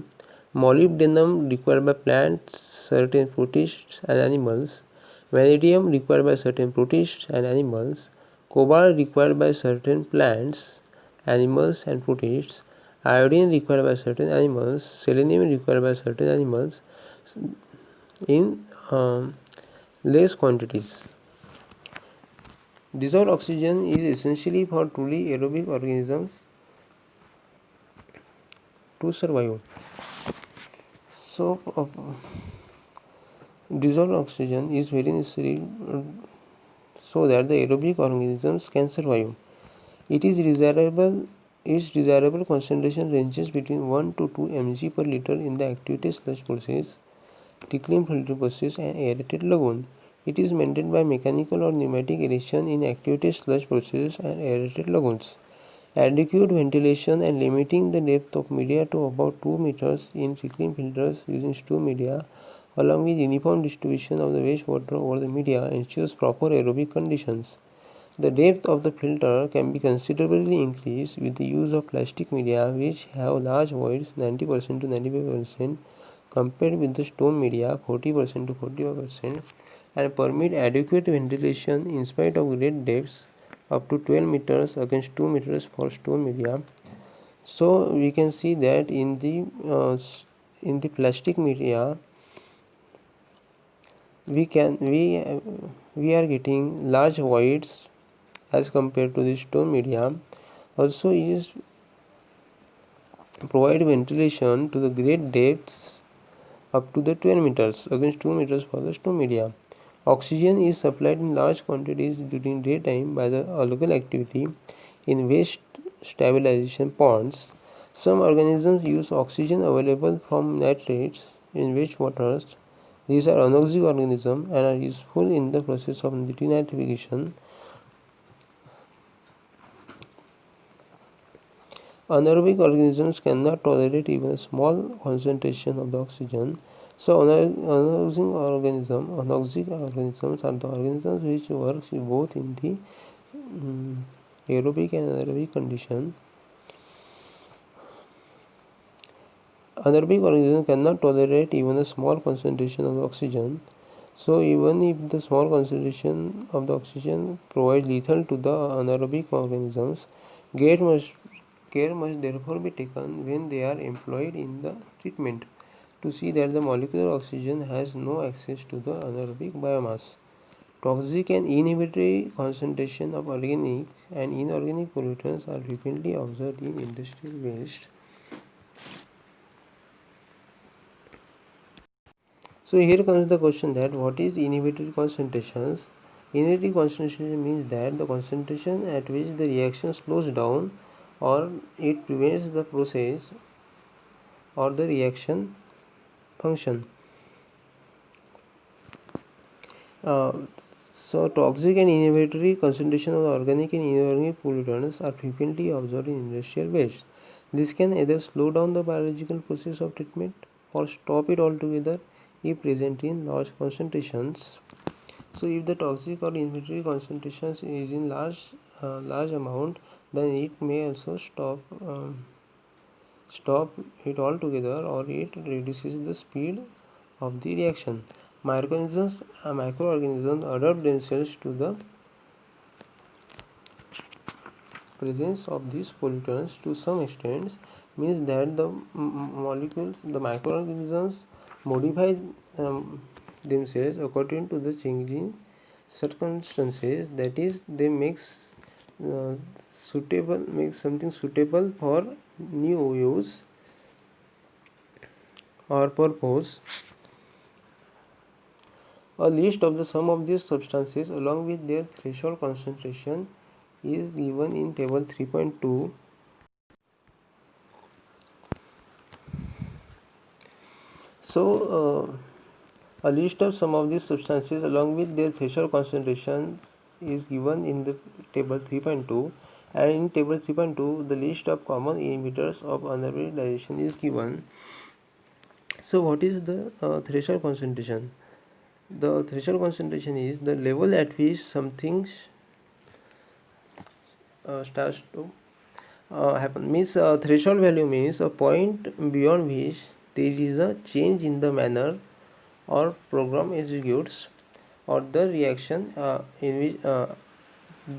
Molybdenum required by plants, certain protists and animals. Vanadium required by certain protists and animals. Cobalt required by certain plants, animals and protists. Iodine required by certain animals. Selenium required by certain animals in less quantities. Dissolved oxygen is essentially for truly aerobic organisms to survive. So, dissolved oxygen is very necessary so that the aerobic organisms can survive. It is desirable. Its desirable concentration ranges between 1 to 2 mg per liter in the activated sludge process, trickling filter process, and aerated lagoon. It is maintained by mechanical or pneumatic aeration in activated sludge processes and aerated lagoons. Adequate ventilation and limiting the depth of media to about 2 meters in trickling filters using stew media, along with uniform distribution of the wastewater over the media, ensures proper aerobic conditions. The depth of the filter can be considerably increased with the use of plastic media which have large voids 90% to 95% compared with the stone media 40% to 45% and permit adequate ventilation in spite of great depths up to 12 meters against 2 meters for stone media. So we can see that in the plastic media we are getting large voids as compared to the stone media. Also is provide ventilation to the great depths up to the 12 meters against 2 meters for the storm media. Oxygen is supplied in large quantities during daytime by the algal activity in waste stabilization ponds. Some organisms use oxygen available from nitrates in wastewaters. These are anoxic organisms and are useful in the process of denitrification. Anaerobic organisms cannot tolerate even a small concentration of the oxygen. So anoxic organisms are the organisms which work both in the aerobic and anaerobic condition. Anaerobic organisms cannot tolerate even a small concentration of oxygen. So even if the small concentration of the oxygen provides lethal to the anaerobic organisms, care must therefore be taken when they are employed in the treatment to see that the molecular oxygen has no access to the anaerobic biomass. Toxic and inhibitory concentration of organic and inorganic pollutants are frequently observed in industrial waste. So here comes the question that what is inhibitory concentrations? Inhibitory concentration means that the concentration at which the reaction slows down or it prevents the process or the reaction function. Uh, so toxic and inhibitory concentration of organic and inorganic pollutants are frequently observed in industrial waste. This can either slow down the biological process of treatment or stop it altogether if present in large concentrations. So if the toxic or inhibitory concentrations is in large amount, then it may also stop it altogether or it reduces the speed of the reaction. Microorganisms adapt themselves to the presence of these pollutants to some extent, means that the molecules, the microorganisms modify themselves according to the changing circumstances. That is, they make something suitable for new use or purpose. A list of the sum of these substances along with their threshold concentration is given in table 3.2. So a list of some of these substances along with their threshold concentrations is given in the table 3.2, and in table 3.2 the list of common inhibitors of anaerobic digestion is given. So what is the threshold concentration? The threshold concentration is the level at which something starts to happen. Means threshold value means a point beyond which there is a change in the manner or program executes or the reaction in which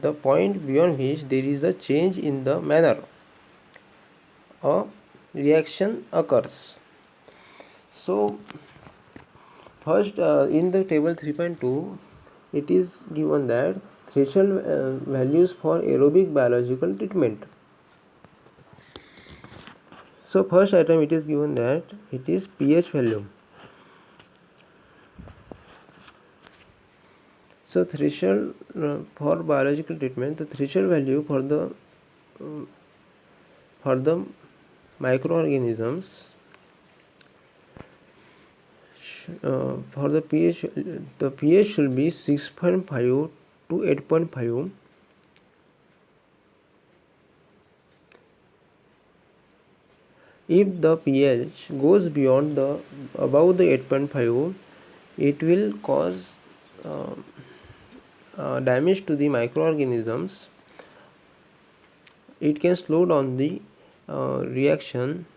the point beyond which there is a change in the manner or reaction occurs. So first in the table 3.2 it is given that threshold values for aerobic biological treatment. So first item it is given that it is pH value. So threshold for biological treatment, the threshold value for the microorganisms for the pH should be 6.5 to 8.5. If the pH goes beyond the above the 8.5, it will cause damage to the microorganisms. It can slow down the reaction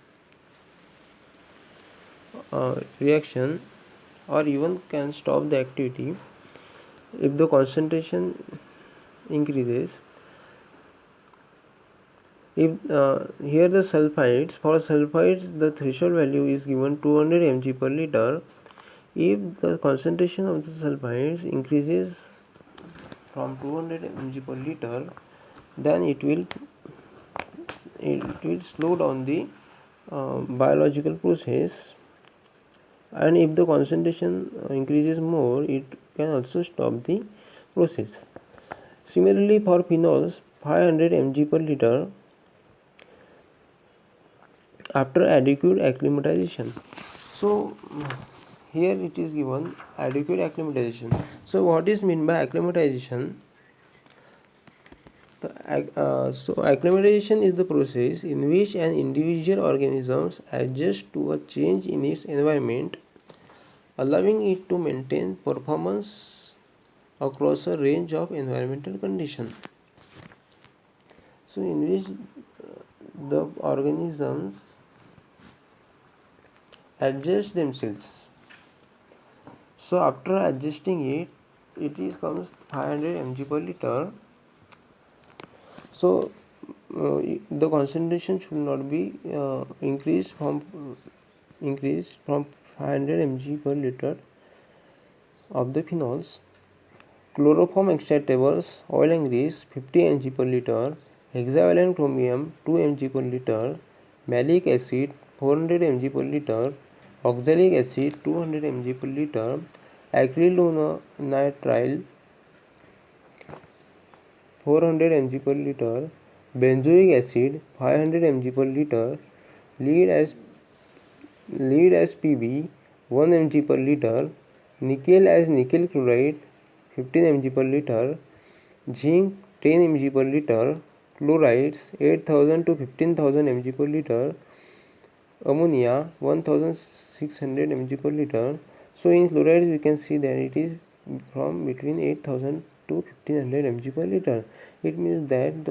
or even can stop the activity. If the concentration increases, if here the sulfides, for sulfides the threshold value is given 200 mg per liter. If the concentration of the sulfides increases from 200 mg per liter, then it will it will slow down the biological process, and if the concentration increases more, it can also stop the process. Similarly, for phenols, 500 mg per liter after adequate acclimatization. So here it is given adequate acclimatization. So what is meant by acclimatization? So acclimatization is the process in which an individual organism adjusts to a change in its environment, allowing it to maintain performance across a range of environmental conditions. So in which the organisms adjust themselves. So after adjusting it, it is comes 500 mg per liter. So the concentration should not be increased from 500 mg per liter of the phenols. Chloroform extractables, oil and grease 50 mg per liter, hexavalent chromium 2 mg per liter, malic acid 400 mg per liter, oxalic acid 200 mg per liter, acrylonitrile 400 mg per liter, benzoic acid 500 mg per liter, lead as Pb 1 mg per liter, nickel as nickel chloride 15 mg per liter, zinc 10 mg per liter, chlorides 8000 to 15000 mg per liter, ammonia 1600 mg per liter. So in chlorides we can see that it is from between 8000 to 1500 mg per liter. It means that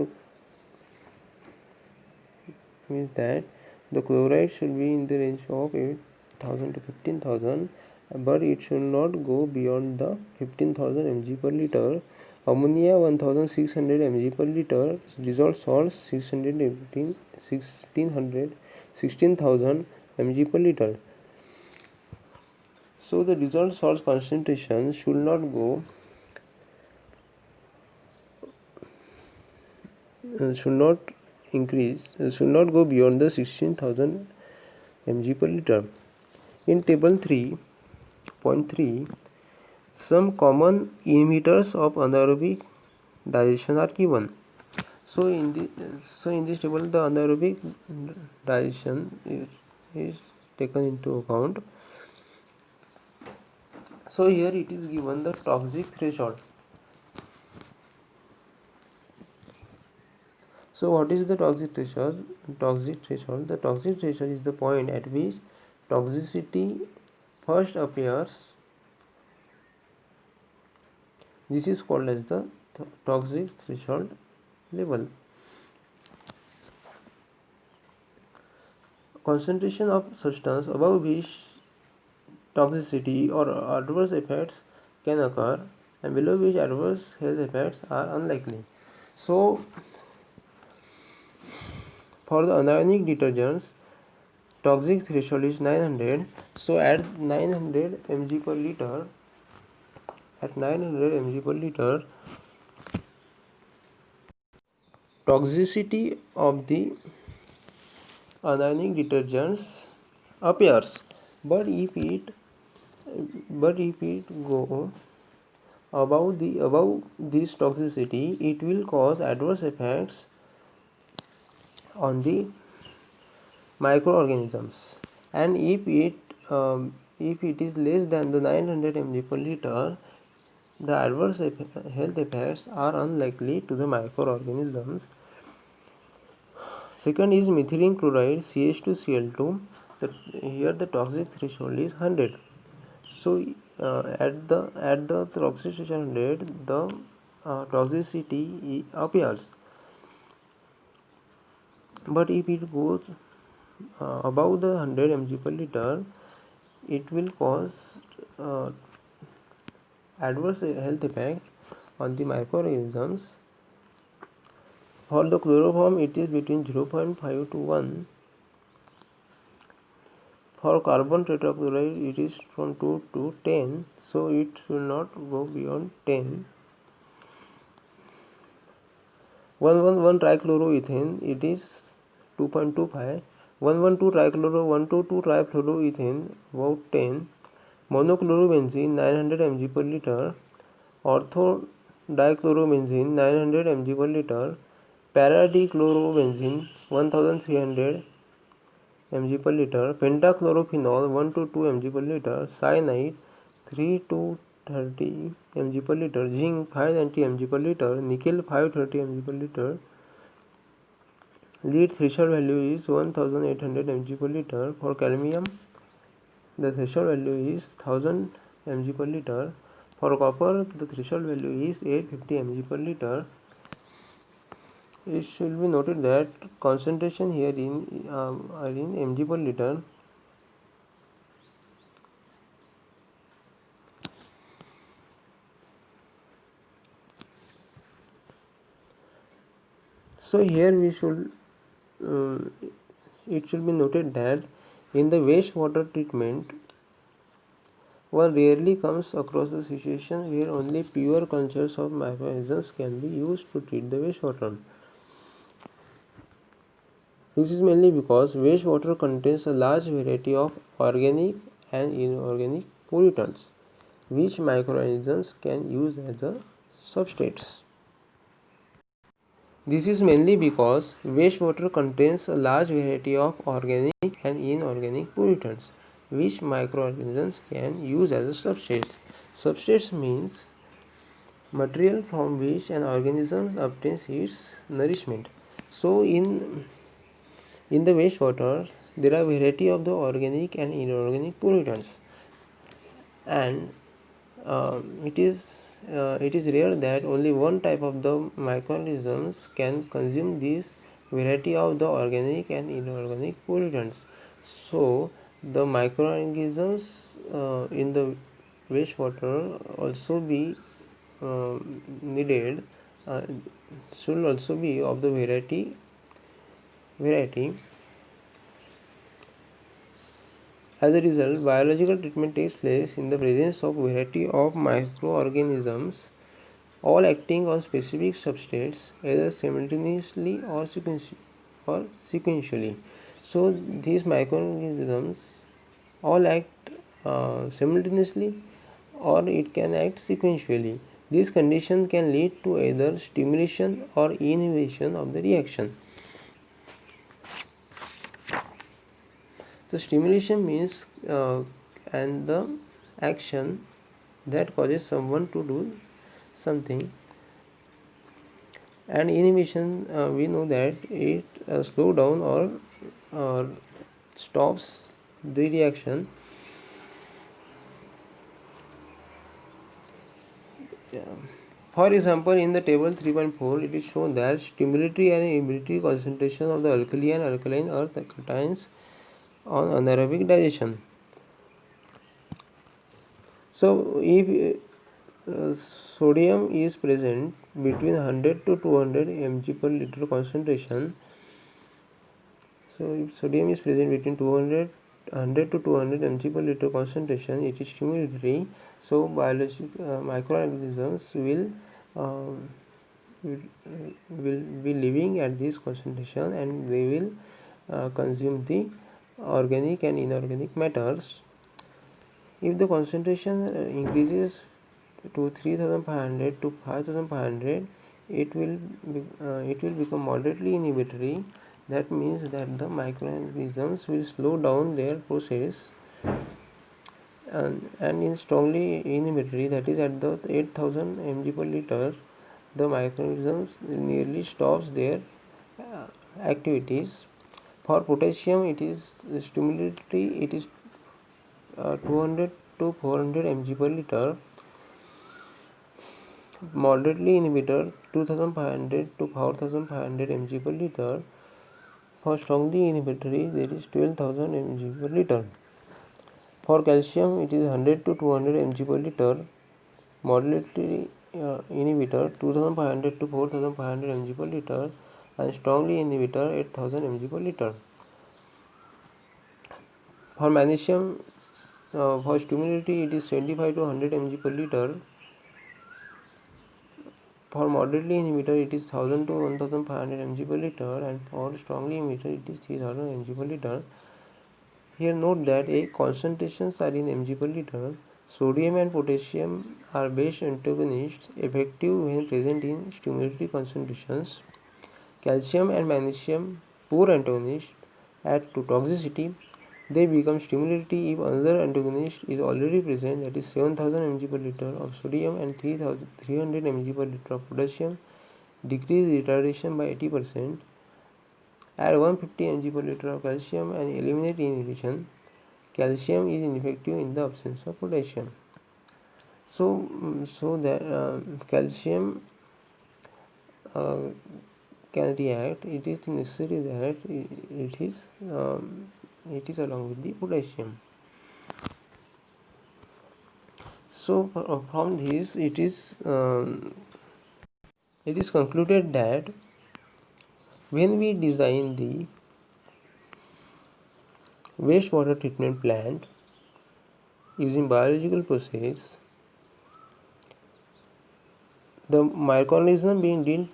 the chloride should be in the range of 8000 to 15000, but it should not go beyond the 15000 mg per liter. Ammonia 1600 mg per liter, dissolved salts 16,000 mg per liter. So the dissolved salts concentration should not go should not go beyond the 16,000 mg per liter. In table 3.3, some common inhibitors of anaerobic digestion are given. So in this table, the anaerobic digestion is taken into account. So here it is given the toxic threshold. So what is the toxic threshold? The toxic threshold is the point at which toxicity first appears. This is called as the toxic threshold level. Concentration of substance above which toxicity or adverse effects can occur and below which adverse health effects are unlikely. So for the anionic detergents, toxic threshold is 900. So at 900 mg per liter, toxicity of the anionic detergents appears. But if it go above this toxicity, it will cause adverse effects on the microorganisms. And if it is less than the 900 mg per liter, the adverse health effects are unlikely to the microorganisms. Second is methylene chloride CH2Cl2. Here the toxic threshold is 100. So at the toxic threshold 100, the toxicity appears. But if it goes above the 100 mg per liter, it will cause adverse health effect on the microorganisms. For the chloroform, it is between 0.5 to 1. For carbon tetrachloride, it is from 2 to 10. So it should not go beyond 10. 1,1,1 trichloroethane, it is 2.25, 112-trichloro-122-trifluoroethane about 10, monochlorobenzene 900 mg per liter, ortho-dichlorobenzene 900 mg per liter, para-dichlorobenzene 1300 mg per liter, pentachlorophenol 1 to 2 mg per liter, cyanide 3 to 30 mg per liter, zinc 590 mg per liter, nickel 530 mg per liter. Lead threshold value is 1800 mg per liter. For cadmium, the threshold value is 1000 mg per liter. For copper, the threshold value is 850 mg per liter. It should be noted that concentration here are in mg per liter. So here it should be noted that in the wastewater treatment, one rarely comes across a situation where only pure cultures of microorganisms can be used to treat the wastewater. This is mainly because wastewater contains a large variety of organic and inorganic pollutants, which microorganisms can use as a substrates. This is mainly because wastewater contains a large variety of organic and inorganic pollutants, which microorganisms can use as a substrates. Substrates means material from which an organism obtains its nourishment. So in the wastewater, there are variety of the organic and inorganic pollutants, and it is rare that only one type of the microorganisms can consume this variety of the organic and inorganic pollutants. So the microorganisms in the wastewater also be needed, should also be of the variety. As a result, biological treatment takes place in the presence of variety of microorganisms, all acting on specific substrates either simultaneously or sequentially. So these microorganisms all act simultaneously, or it can act sequentially. This condition can lead to either stimulation or inhibition of the reaction. The stimulation means and the action that causes someone to do something, and inhibition, we know that it slow down or stops the reaction. For example, in the table 3.4, it is shown that stimulatory and inhibitory concentration of the alkali and alkaline earth cations on anaerobic digestion. So if sodium is present between 100 to 200 mg per liter concentration, so if sodium is present between 100 to 200 mg per liter concentration, it is stimulatory. So biological microorganisms uh, will be living at this concentration, and they will consume the organic and inorganic matters. If the concentration increases to 3500 to 5500, it will become moderately inhibitory. That means that the microorganisms will slow down their process, and in strongly inhibitory, that is at the 8000 mg per liter, the microorganisms nearly stops their activities. For potassium, it is stimulatory, it is 200 to 400 mg per liter. Moderately inhibitor 2500 to 4500 mg per liter. For strongly inhibitory, there is 12,000 mg per liter. For calcium, it is 100 to 200 mg per liter. Moderately inhibitor 2500 to 4500 mg per liter, and strongly inhibitor 8000 mg per liter. For magnesium, for stimulatory, it is 75 to 100 mg per liter. For moderately inhibitor it is 1000 to 1500 mg per liter, and for strongly inhibitor it is 3000 mg per liter. Here note that A concentrations are in mg per liter. Sodium and potassium are base antagonists, effective when present in stimulatory concentrations. Calcium and magnesium, poor antagonists, add to toxicity. They become stimulatory if another antagonist is already present, that is 7000 mg per liter of sodium and 300 mg per liter of potassium. Decrease retardation by 80%. Add 150 mg per liter of calcium and eliminate inhibition. Calcium is ineffective in the absence of potassium. So that calcium can react. It is necessary that it is along with the potassium. So from this it is concluded that when we design the wastewater treatment plant using biological process, the microorganism being dealt,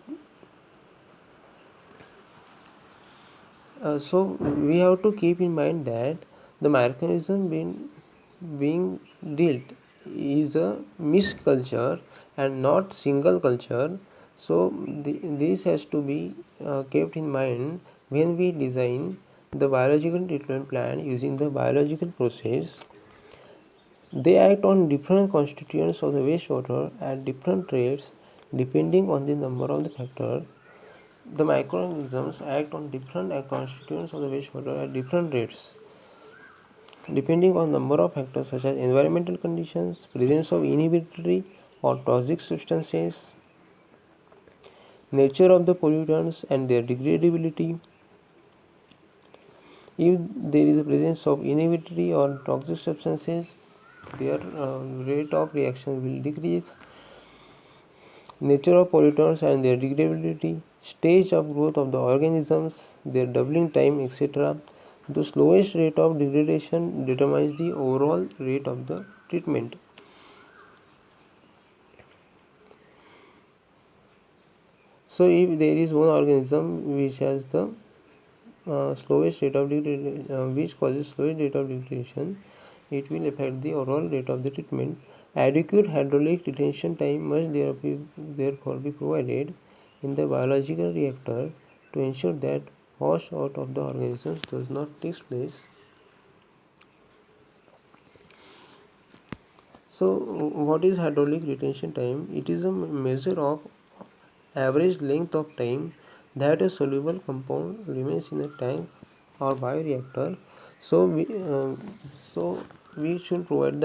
so we have to keep in mind that the microorganism being dealt is a mixed culture and not single culture. So this has to be kept in mind when we design the biological treatment plant using the biological process. They act on different constituents of the wastewater at different rates depending on the number of the factors. The microorganisms act on different constituents of the wastewater at different rates depending on number of factors such as environmental conditions, presence of inhibitory or toxic substances, nature of the pollutants and their degradability. If there is a presence of inhibitory or toxic substances, their rate of reaction will decrease. Nature of pollutants and their degradability, stage of growth of the organisms, their doubling time, etc. The slowest rate of degradation determines the overall rate of the treatment. So if there is one organism which has the slowest rate of degradation, which causes slowest rate of degradation, it will affect the overall rate of the treatment. Adequate hydraulic retention time must therefore be provided in the biological reactor to ensure that wash out of the organisms does not take place. So what is hydraulic retention time? It is a measure of average length of time that a soluble compound remains in a tank or bioreactor. So we should provide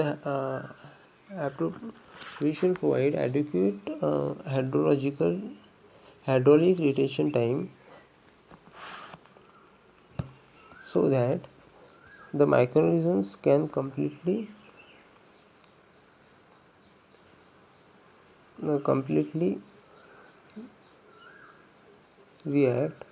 adequate hydraulic retention time so that the microorganisms can completely react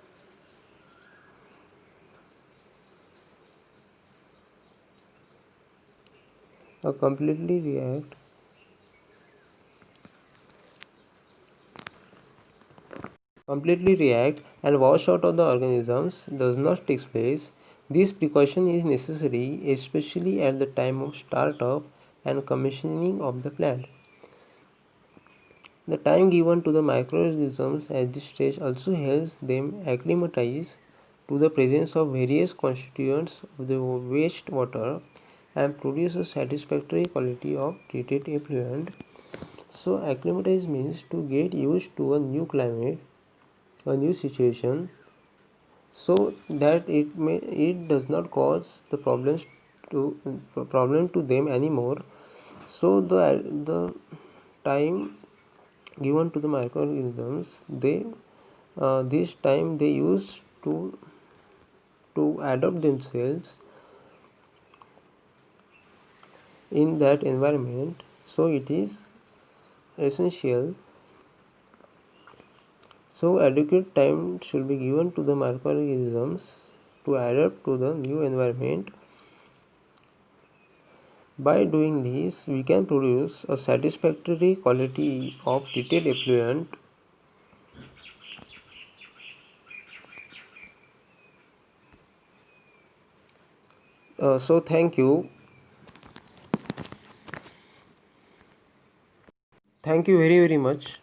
completely react and wash out of the organisms does not take place. This precaution is necessary especially at the time of startup and commissioning of the plant. The time given to the microorganisms at this stage also helps them acclimatize to the presence of various constituents of the wastewater and produce a satisfactory quality of treated effluent. So acclimatize means to get used to a new climate, a new situation, so that it does not cause the problem to them anymore. So the time given to the microorganisms, this time they use to adapt themselves in that environment. So it is essential. So adequate time should be given to the microorganisms to adapt to the new environment. By doing this, we can produce a satisfactory quality of treated effluent So thank you very very much.